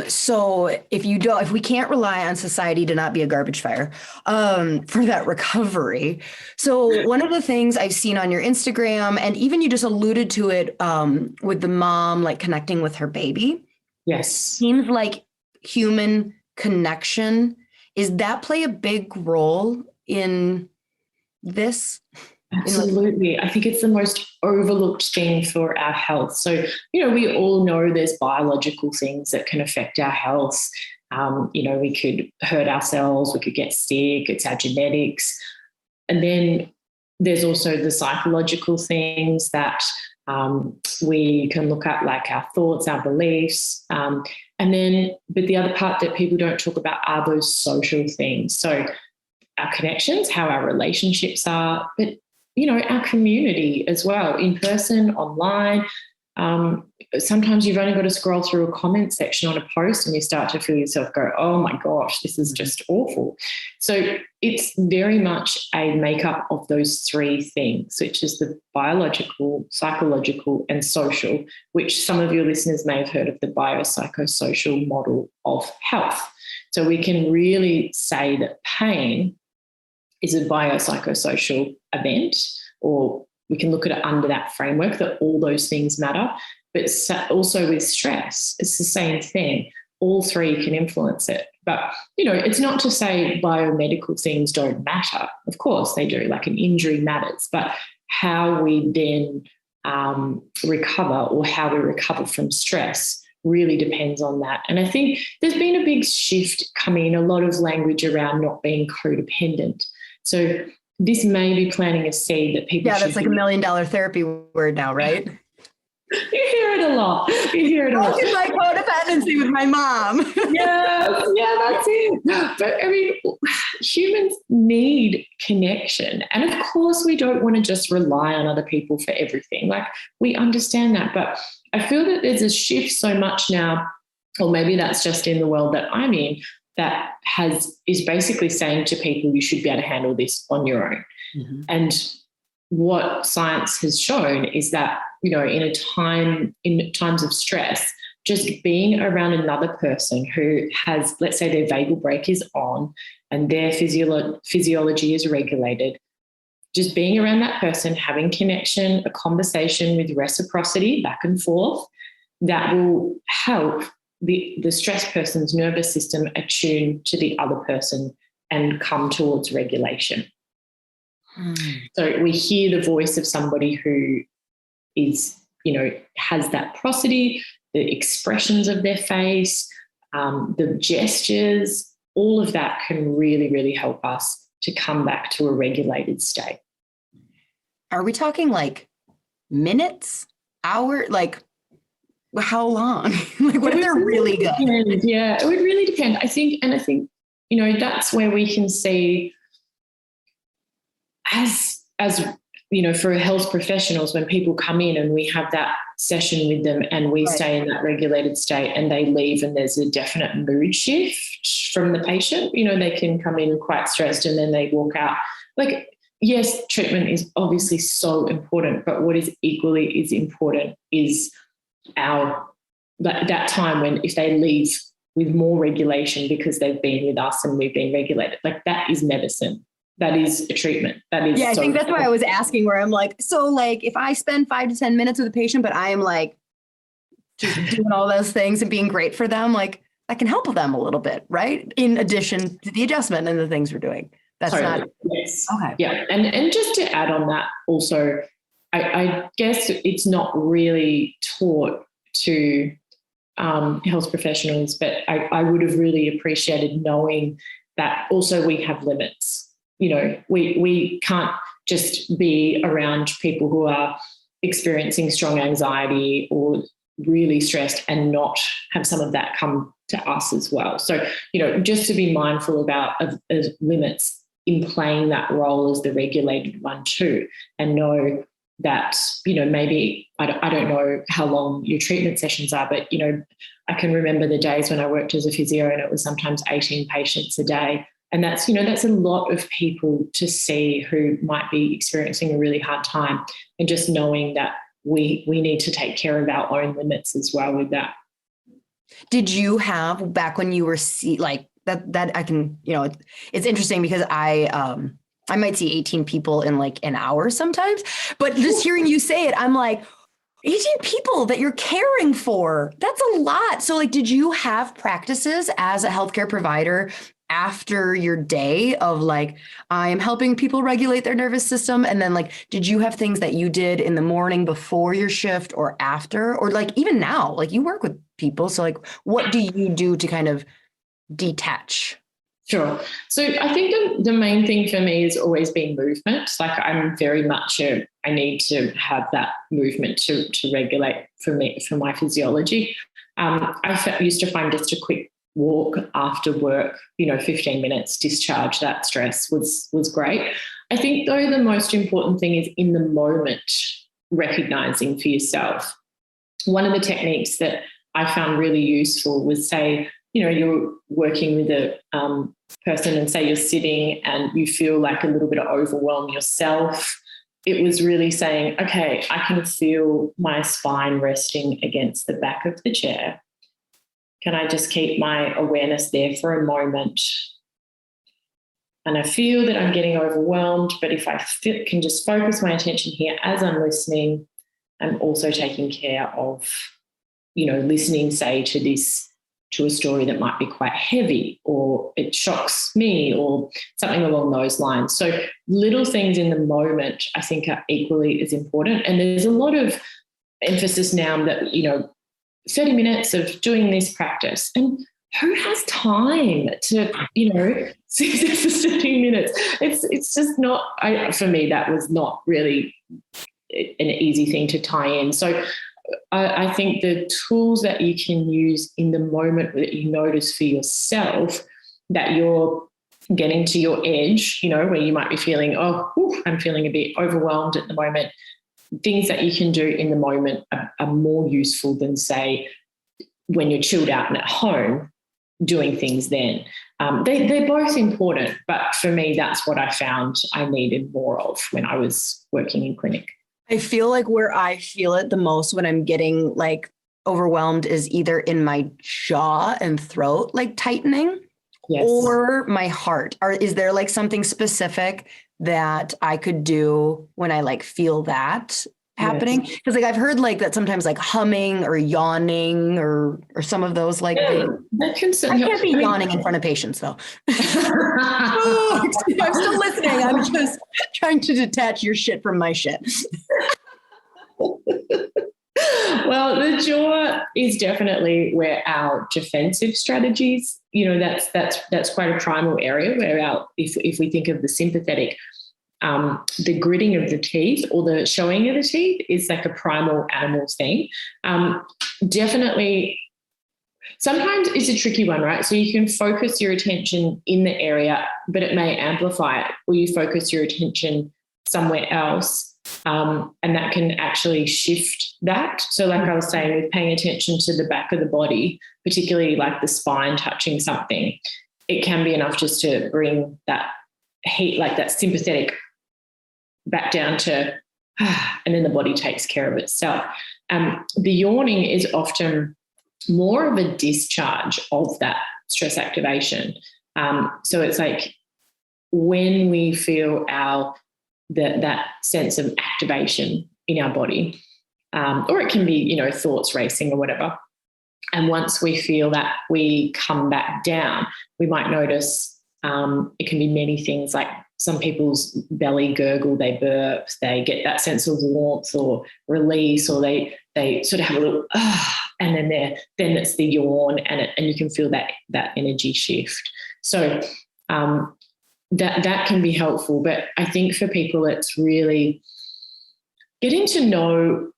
So if we can't rely on society to not be a garbage fire, for that recovery. So one of the things I've seen on your Instagram, and even you just alluded to it, with the mom, like connecting with her baby. Yes. Seems like human connection. Is that play a big role in this? Absolutely. I think it's the most overlooked thing for our health. So, we all know there's biological things that can affect our health. We could hurt ourselves, we could get sick, it's our genetics. And then there's also the psychological things that we can look at, like our thoughts, our beliefs. But the other part that people don't talk about are those social things. So our connections, how our relationships are, but our community as well, in person, online. Sometimes you've only got to scroll through a comment section on a post and you start to feel yourself go, oh my gosh, this is just awful. So it's very much a makeup of those three things, which is the biological, psychological, and social, which some of your listeners may have heard of the biopsychosocial model of health. So we can really say that pain is a biopsychosocial event, or we can look at it under that framework that all those things matter. But also with stress, it's the same thing. All three can influence it. But, it's not to say biomedical things don't matter. Of course they do, like an injury matters. But how we then recover, or how we recover from stress, really depends on that. And I think there's been a big shift coming in, a lot of language around not being codependent. So this may be planting a seed that people. Yeah, that's like $1 million therapy word now, right? You hear it a lot. What is my codependency with my mom? Yeah, that's it. But I mean, humans need connection. And of course, we don't want to just rely on other people for everything. Like, we understand that. But I feel that there's a shift so much now, or maybe that's just in the world that I'm in, that is basically saying to people, you should be able to handle this on your own. Mm-hmm. And what science has shown is that, in times of stress, just being around another person who has, let's say their vagal brake is on and their physiology is regulated, just being around that person, having connection, a conversation with reciprocity back and forth, that will help the stressed person's nervous system attune to the other person and come towards regulation. So we hear the voice of somebody who is, has that prosody, the expressions of their face, the gestures, all of that can really, really help us to come back to a regulated state. Are we talking like minutes, hour, like how long? Like, what if they're really good? Yeah, it would really depend. I think, that's where we can see as for health professionals, when people come in and we have that session with them and we stay in that regulated state and they leave and there's a definite mood shift from the patient, they can come in quite stressed and then they walk out. Like, yes, treatment is obviously so important, but what is equally as important is that time when, if they leave with more regulation because they've been with us and we've been regulated, like, that is medicine. That is a treatment. That is. Yeah, I think that's why I was asking, where I'm like, so like, if I spend 5 to 10 minutes with a patient, but I am like just doing all those things and being great for them, like, I can help them a little bit, right? In addition to the adjustment and the things we're doing. That's totally. not. Yes. Okay. Yeah. And just to add on that also, I guess it's not really taught to health professionals, but I would have really appreciated knowing that also we have limits. We can't just be around people who are experiencing strong anxiety or really stressed and not have some of that come to us as well. So, just to be mindful about of limits in playing that role as the regulated one too, and know that, maybe I don't know how long your treatment sessions are, but, I can remember the days when I worked as a physio and it was sometimes 18 patients a day. And that's a lot of people to see who might be experiencing a really hard time, and just knowing that we need to take care of our own limits as well with that. Did you have, back when you were that I can, it's interesting because I might see 18 people in like an hour sometimes, but just hearing you say it, I'm like, 18 people that you're caring for, that's a lot. So like, did you have practices as a healthcare provider after your day of like, I am helping people regulate their nervous system? And then like, did you have things that you did in the morning before your shift or after, or like even now, like you work with people. So like, what do you do to kind of detach? Sure. So I think the main thing for me has always been movement. Like I'm very much I need to have that movement to regulate for my physiology. I used to find just a quick walk after work, 15 minutes, discharge that stress was great. I think though the most important thing is in the moment, recognizing for yourself. One of the techniques that I found really useful was, say, you're working with a person and say you're sitting and you feel like a little bit of overwhelm yourself. It was really saying, okay, I can feel my spine resting against the back of the chair. Can I just keep my awareness there for a moment? And I feel that I'm getting overwhelmed, but if I can just focus my attention here as I'm listening, I'm also taking care of, listening, say, to a story that might be quite heavy, or it shocks me, or something along those lines. So little things in the moment, I think, are equally as important. And there's a lot of emphasis now that, 30 minutes of doing this practice. And who has time to, sit there for 30 minutes? It's just not, for me, that was not really an easy thing to tie in. So I think the tools that you can use in the moment that you notice for yourself that you're getting to your edge, where you might be feeling, I'm feeling a bit overwhelmed at the moment. Things that you can do in the moment are more useful than, say, when you're chilled out and at home doing things then. They're both important, but for me, that's what I found I needed more of when I was working in clinic. I feel like where I feel it the most when I'm getting like overwhelmed is either in my jaw and throat, like tightening, yes, or my heart. Is there like something specific that I could do when I like feel that happening? Because like I've heard like that sometimes like humming or yawning or some of those like that can I can't be yawning in front of patients though. I'm still listening. I'm just trying to detach your shit from my shit. Well, the jaw is definitely where our defensive strategies, that's quite a primal area where if we think of the sympathetic, the gritting of the teeth or the showing of the teeth is like a primal animal thing. Definitely, sometimes it's a tricky one, right? So you can focus your attention in the area, but it may amplify it, or you focus your attention somewhere else. And that can actually shift that. So like I was saying, with paying attention to the back of the body, particularly like the spine touching something, it can be enough just to bring that heat, like that sympathetic, back down to, and then the body takes care of itself. The yawning is often more of a discharge of that stress activation. So it's like when we feel that sense of activation in our body, or it can be, thoughts racing or whatever. And once we feel that, we come back down. We might notice it can be many things, like some people's belly gurgle, they burp, they get that sense of warmth or release, or they sort of have a little, and then it's the yawn, and you can feel that energy shift. So that can be helpful. But I think for people, it's really getting to know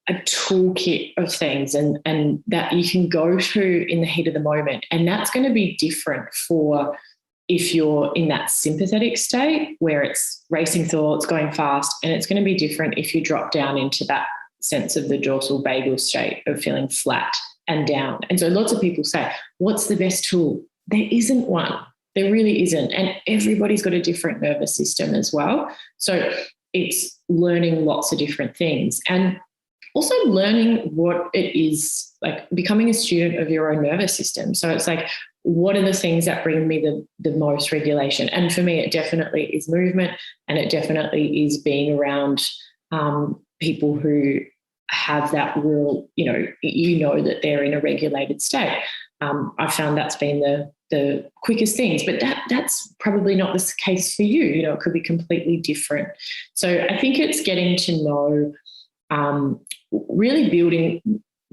a toolkit of things and that you can go to in the heat of the moment. And that's going to be different for if you're in that sympathetic state where it's racing thoughts, going fast, and it's going to be different if you drop down into that sense of the dorsal vagal state of feeling flat and down. And so lots of people say, what's the best tool? There isn't one. There really isn't. And everybody's got a different nervous system as well. So it's learning lots of different things and also learning what it is, like becoming a student of your own nervous system. So it's like, what are the things that bring me the most regulation? And for me, it definitely is movement, and it definitely is being around people who have that real, that they're in a regulated state. I found that's been the quickest things, but that's probably not the case for you. It could be completely different. So I think it's getting to know, really building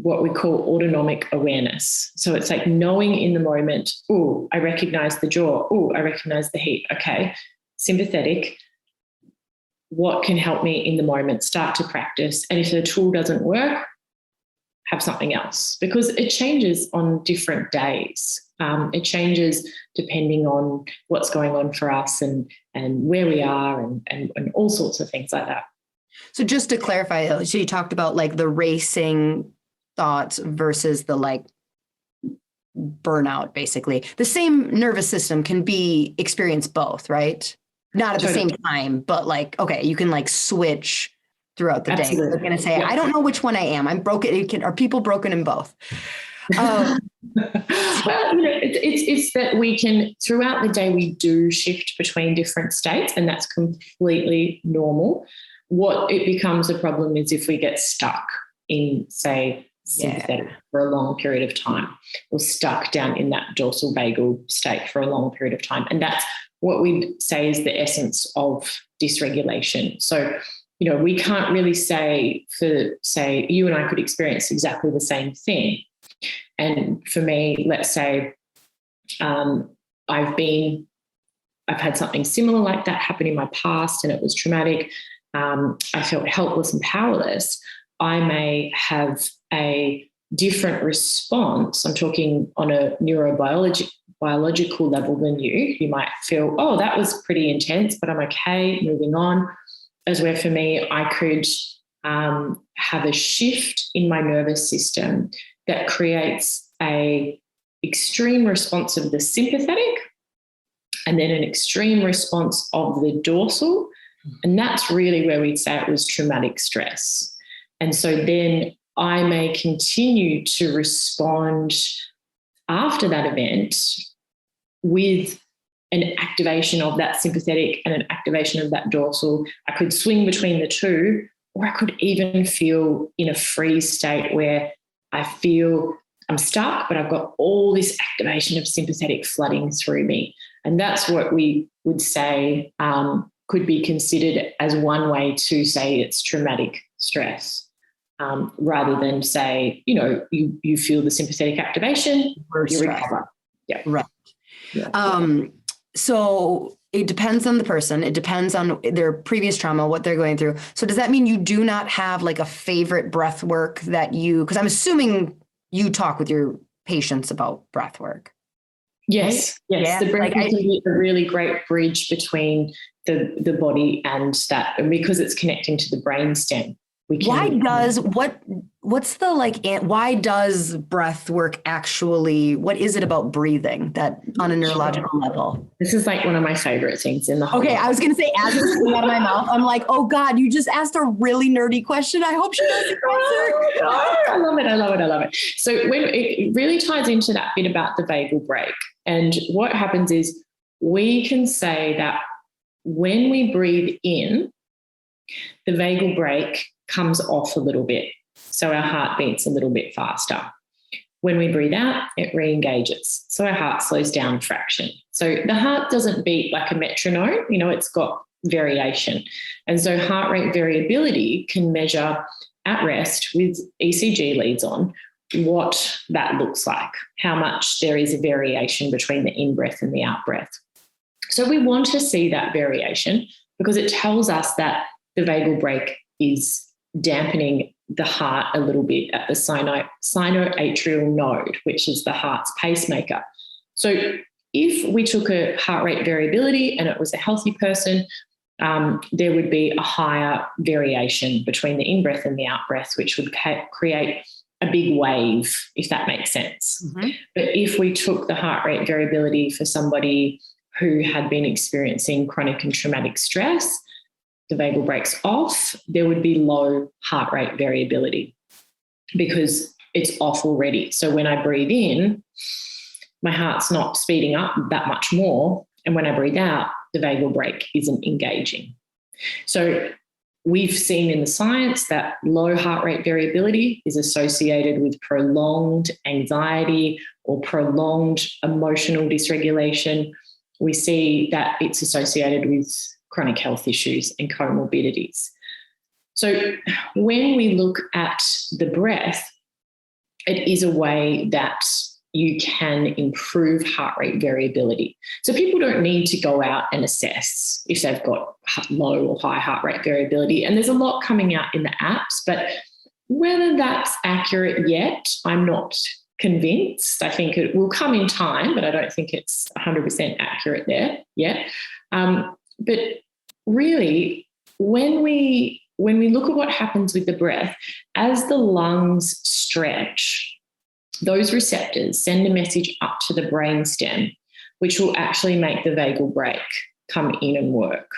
what we call autonomic awareness. So it's like knowing in the moment, oh, I recognize the jaw. Oh, I recognize the heat. Okay, sympathetic. What can help me in the moment? Start to practice. And if the tool doesn't work, have something else, because it changes on different days. It changes depending on what's going on for us and where we are and all sorts of things like that. So just to clarify, so you talked about like the racing thoughts versus the like burnout, basically. The same nervous system can be experienced both, right? Not at the same time, but like, okay, you can like switch throughout the day. They're going to say, I don't know which one I am. I'm broken. Are people broken in both? Well, it's that we can, throughout the day, we do shift between different states, and that's completely normal. What it becomes a problem is if we get stuck in, say, sympathetic for a long period of time, or stuck down in that dorsal vagal state for a long period of time. And that's what we'd say is the essence of dysregulation. So, we can't really say you and I could experience exactly the same thing. And for me, let's say I've had something similar like that happen in my past and it was traumatic. I felt helpless and powerless. I may have a different response. I'm talking on a biological level than you. You might feel, oh, that was pretty intense, but I'm okay, moving on. As where for me, I could have a shift in my nervous system that creates a extreme response of the sympathetic and then an extreme response of the dorsal. And that's really where we'd say it was traumatic stress. And so then I may continue to respond after that event with an activation of that sympathetic and an activation of that dorsal. I could swing between the two, or I could even feel in a freeze state where I feel I'm stuck, but I've got all this activation of sympathetic flooding through me. And that's what we would say could be considered as one way to say it's traumatic stress, rather than say, you feel the sympathetic activation, you recover. Yeah. Right. Yeah. So it depends on the person. It depends on their previous trauma, what they're going through. So does that mean you do not have like a favorite breath work that because I'm assuming you talk with your patients about breath work. Yes. Right? Yes. Yeah. The breath can be a really great bridge between the body and that, and because it's connecting to the brainstem. Why does breath work actually, what is it about breathing that on a neurological level? This is like one of my favorite things in the whole I was going to say, as it was coming out of my mouth, I'm like, oh God, you just asked a really nerdy question. I hope she knows the answer. I love it. So when it really ties into that bit about the vagal break, and what happens is we can say that when we breathe in, the vagal break comes off a little bit. So our heart beats a little bit faster. When we breathe out, it re-engages. So our heart slows down a fraction. So the heart doesn't beat like a metronome, it's got variation. And so heart rate variability can measure at rest with ECG leads on what that looks like, how much there is a variation between the in-breath and the out-breath. So we want to see that variation because it tells us that the vagal break is dampening the heart a little bit at the sinoatrial node, which is the heart's pacemaker. So if we took a heart rate variability and it was a healthy person, there would be a higher variation between the in-breath and the out-breath, which would create a big wave, if that makes sense. Mm-hmm. But if we took the heart rate variability for somebody who had been experiencing chronic and traumatic stress, the vagal breaks off, there would be low heart rate variability because it's off already. So when I breathe in, my heart's not speeding up that much more. And when I breathe out, the vagal brake isn't engaging. So we've seen in the science that low heart rate variability is associated with prolonged anxiety or prolonged emotional dysregulation. We see that it's associated with chronic health issues and comorbidities. So when we look at the breath, it is a way that you can improve heart rate variability. So people don't need to go out and assess if they've got low or high heart rate variability. And there's a lot coming out in the apps, but whether that's accurate yet, I'm not convinced. I think it will come in time, but I don't think it's 100% accurate there yet. But really, when we look at what happens with the breath, as the lungs stretch, those receptors send a message up to the brainstem, which will actually make the vagal brake come in and work.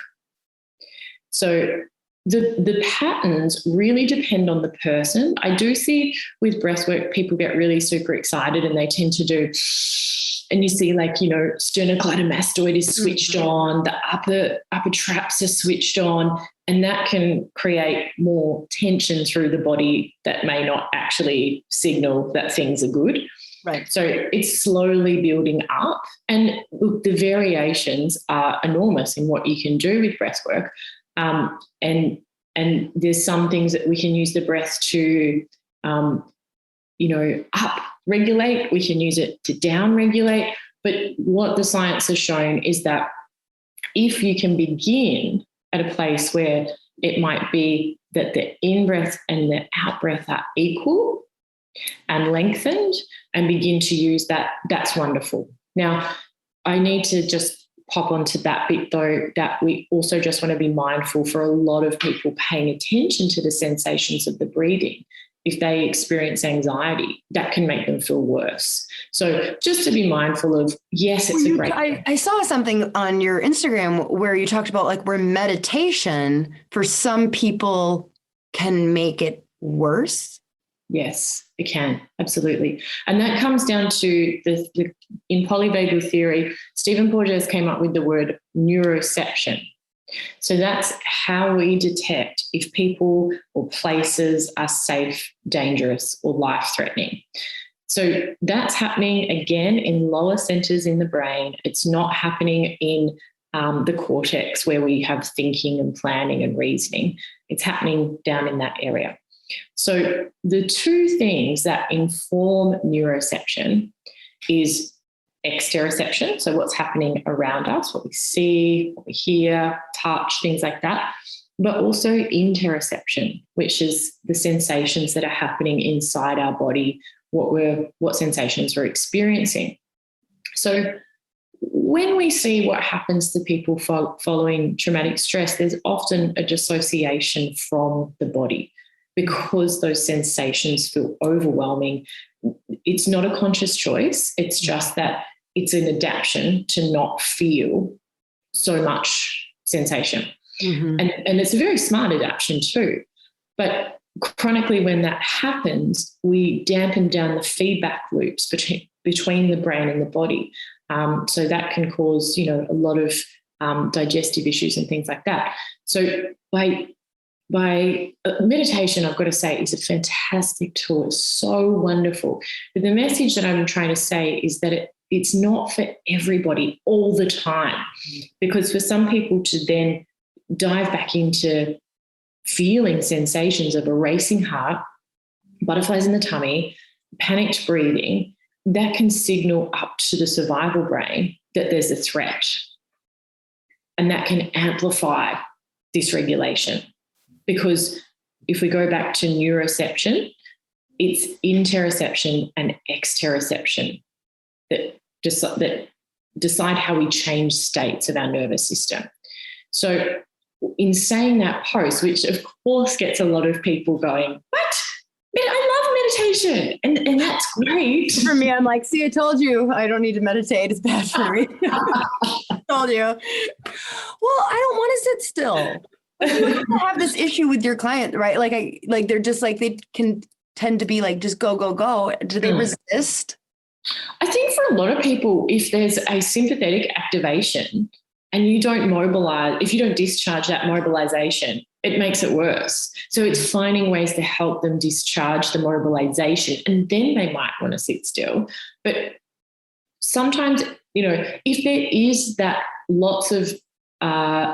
So the patterns really depend on the person. I do see with breathwork, people get really super excited and they tend to do, and you see sternocleidomastoid is switched on, the upper traps are switched on, and that can create more tension through the body that may not actually signal that things are good. Right. So it's slowly building up. And look, the variations are enormous in what you can do with breathwork. And there's some things that we can use the breath to, up regulate. We can use it to down regulate. But what the science has shown is that if you can begin at a place where it might be that the in-breath and the out-breath are equal and lengthened and begin to use that, that's wonderful. Now, I need to just pop onto that bit though, that we also just want to be mindful for a lot of people paying attention to the sensations of the breathing. If they experience anxiety, that can make them feel worse. So just to be mindful of, yes, it's a great thing. I saw something on your Instagram where you talked about where meditation for some people can make it worse. Yes, it can. Absolutely. And that comes down to in polyvagal theory, Stephen Porges came up with the word neuroception. So that's how we detect if people or places are safe, dangerous, or life-threatening. So that's happening, again, in lower centers in the brain. It's not happening in the cortex where we have thinking and planning and reasoning. It's happening down in that area. So the two things that inform neuroception is exteroception, so what's happening around us, what we see, what we hear, touch, things like that, but also interoception, which is the sensations that are happening inside our body, what sensations we're experiencing. So when we see what happens to people following traumatic stress, there's often a dissociation from the body because those sensations feel overwhelming. It's not a conscious choice. It's just that it's an adaptation to not feel so much sensation. Mm-hmm. And it's a very smart adaptation too. But chronically, when that happens, we dampen down the feedback loops between the brain and the body. So that can cause, a lot of digestive issues and things like that. So by meditation, I've got to say, is a fantastic tool. It's so wonderful. But the message that I'm trying to say is that it's not for everybody all the time, because for some people to then dive back into feeling sensations of a racing heart, butterflies in the tummy, panicked breathing, that can signal up to the survival brain that there's a threat. And that can amplify dysregulation. Because if we go back to neuroception, it's interoception and exteroception that decide how we change states of our nervous system. So in saying that post, which of course gets a lot of people going, what? I love meditation. And that's great. For me, I'm like, see, I told you I don't need to meditate. It's bad for me. Told you. Well, I don't want to sit still. You have this issue with your client, right? Like they're just like, they can tend to be like, just go, go, go. Do they resist? I think for a lot of people, if there's a sympathetic activation and you don't mobilize, if you don't discharge that mobilization, it makes it worse. So it's finding ways to help them discharge the mobilization, and then they might want to sit still. But sometimes, if there is that lots of,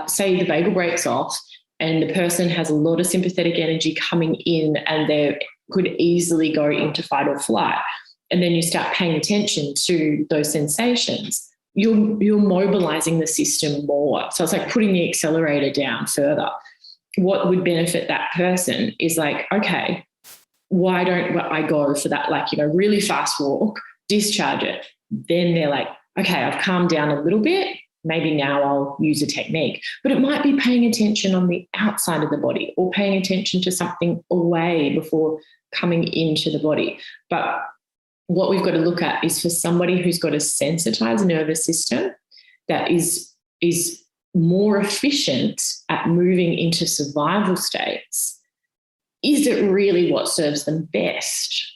say the vagal breaks off and the person has a lot of sympathetic energy coming in and they could easily go into fight or flight, and then you start paying attention to those sensations, you're mobilizing the system more. So it's like putting the accelerator down further. What would benefit that person is like, okay, why don't I go for that, really fast walk, discharge it? Then they're like, okay, I've calmed down a little bit. Maybe now I'll use a technique. But it might be paying attention on the outside of the body or paying attention to something away before coming into the body. But what we've got to look at is for somebody who's got a sensitized nervous system that is more efficient at moving into survival states, is it really what serves them best?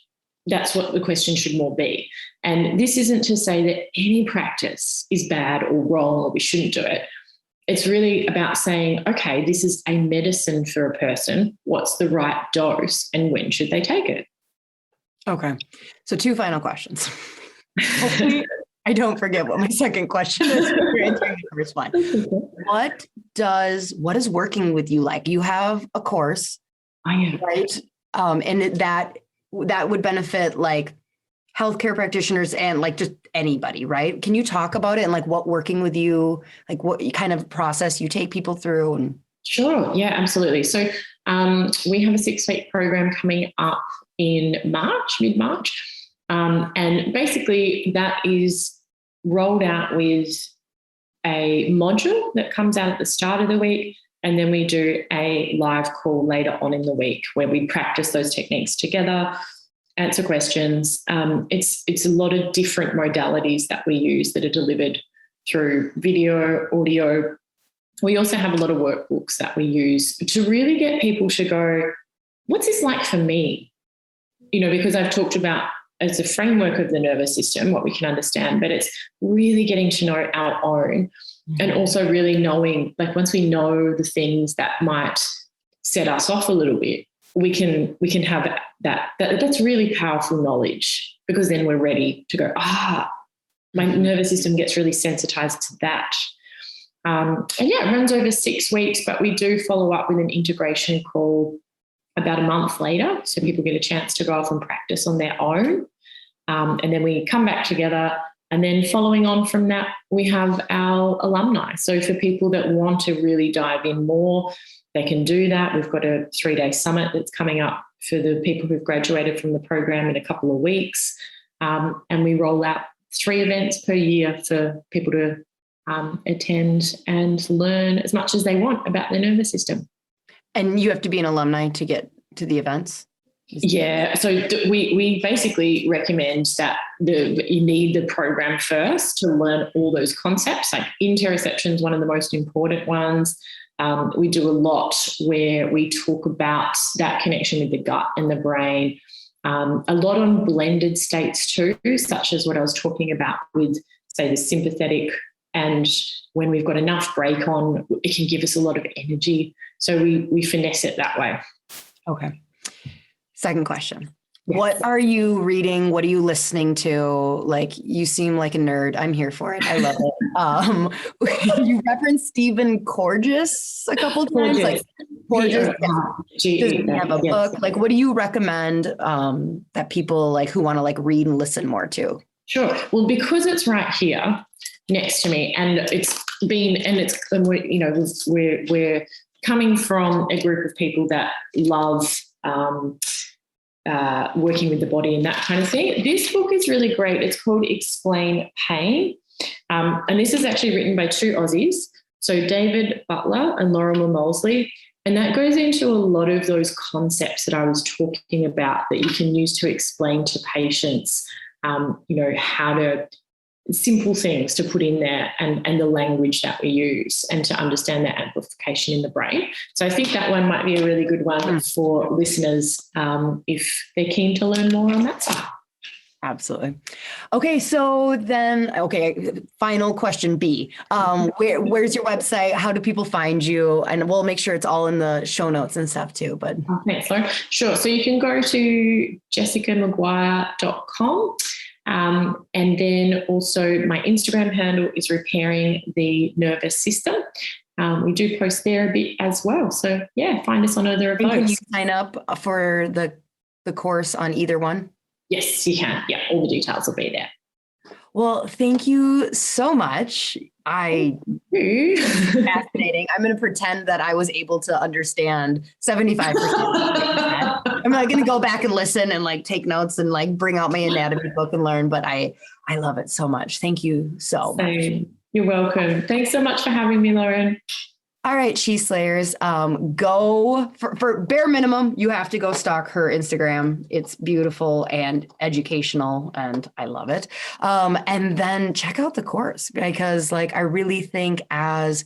That's what the question should more be. And this isn't to say that any practice is bad or wrong or we shouldn't do it. It's really about saying, okay, this is a medicine for a person. What's the right dose and when should they take it? Okay. So 2 final questions. Hopefully I don't forget what my second question is. You're answering the first one. What is working with you like? You have a course, right? And that would benefit like healthcare practitioners and like just anybody, right? Can you talk about it and like what working with you, like what kind of process you take people through? And Sure. Yeah, absolutely. So we have a 6-week program coming up in mid-March. And basically that is rolled out with a module that comes out at the start of the week. And then we do a live call later on in the week where we practice those techniques together, answer questions. It's a lot of different modalities that we use that are delivered through video, audio. We also have a lot of workbooks that we use to really get people to go, what's this like for me? Because I've talked about it's a framework of the nervous system, what we can understand, but it's really getting to know our own and also really knowing, like once we know the things that might set us off a little bit, we can have that's really powerful knowledge, because then we're ready to go, my nervous system gets really sensitized to that. And yeah, it runs over 6 weeks, but we do follow up with an integration call about a month later, so people get a chance to go off and practice on their own. And then we come back together, and then following on from that, we have our alumni. So for people that want to really dive in more, they can do that. We've got a 3-day summit that's coming up for the people who've graduated from the program in a couple of weeks. And we roll out 3 events per year for people to attend and learn as much as they want about their nervous system. And you have to be an alumni to get to the events? Yeah, so we basically recommend that you need the program first to learn all those concepts. Like interoception is one of the most important ones. We do a lot where we talk about that connection with the gut and the brain. A lot on blended states too, such as what I was talking about with, say, the sympathetic. And when we've got enough break on, it can give us a lot of energy. So we finesse it that way. Okay. Second question. Yes. What are you reading? What are you listening to? Like, you seem like a nerd. I'm here for it. I love it. You referenced Stephen Porges a couple of times. Like Porges does he have a book. Like, what do you recommend that people like who want to like read and listen more to? Sure. Well, because it's right here next to me, and we're coming from a group of people that love working with the body and that kind of thing. This book is really great. It's called Explain Pain. And this is actually written by two Aussies, so David Buttler and Lorimer Moseley. And that goes into a lot of those concepts that I was talking about that you can use to explain to patients, how to, simple things to put in there and the language that we use and to understand that amplification in the brain. So I think that one might be a really good one for listeners if they're keen to learn more on that side. Absolutely. Okay. So then, final question B. Where's your website? How do people find you? And we'll make sure it's all in the show notes and stuff too. But thanks, Lauren. Sure. So you can go to jessicamaguire.com. And then also my Instagram handle is Repairing the Nervous System. We do post there a bit as well. So yeah, find us on either of those. Can you sign up for the course on either one? Yes, you can. Yeah, all the details will be there. Well, thank you so much. Fascinating. I'm going to pretend that I was able to understand 75%. I'm not going to go back and listen and like take notes and like bring out my anatomy book and learn, but I love it so much. Thank you so much. You're welcome. Thanks so much for having me, Lauryn. All right, She Slayers, go for bare minimum. You have to go stalk her Instagram. It's beautiful and educational, and I love it. And then check out the course because, like, I really think as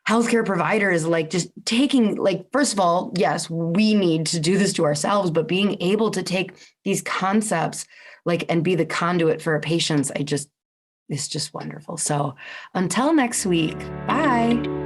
healthcare providers, like, just taking, like, first of all, yes, we need to do this to ourselves, but being able to take these concepts, like, and be the conduit for our patients, it's just wonderful. So until next week, bye.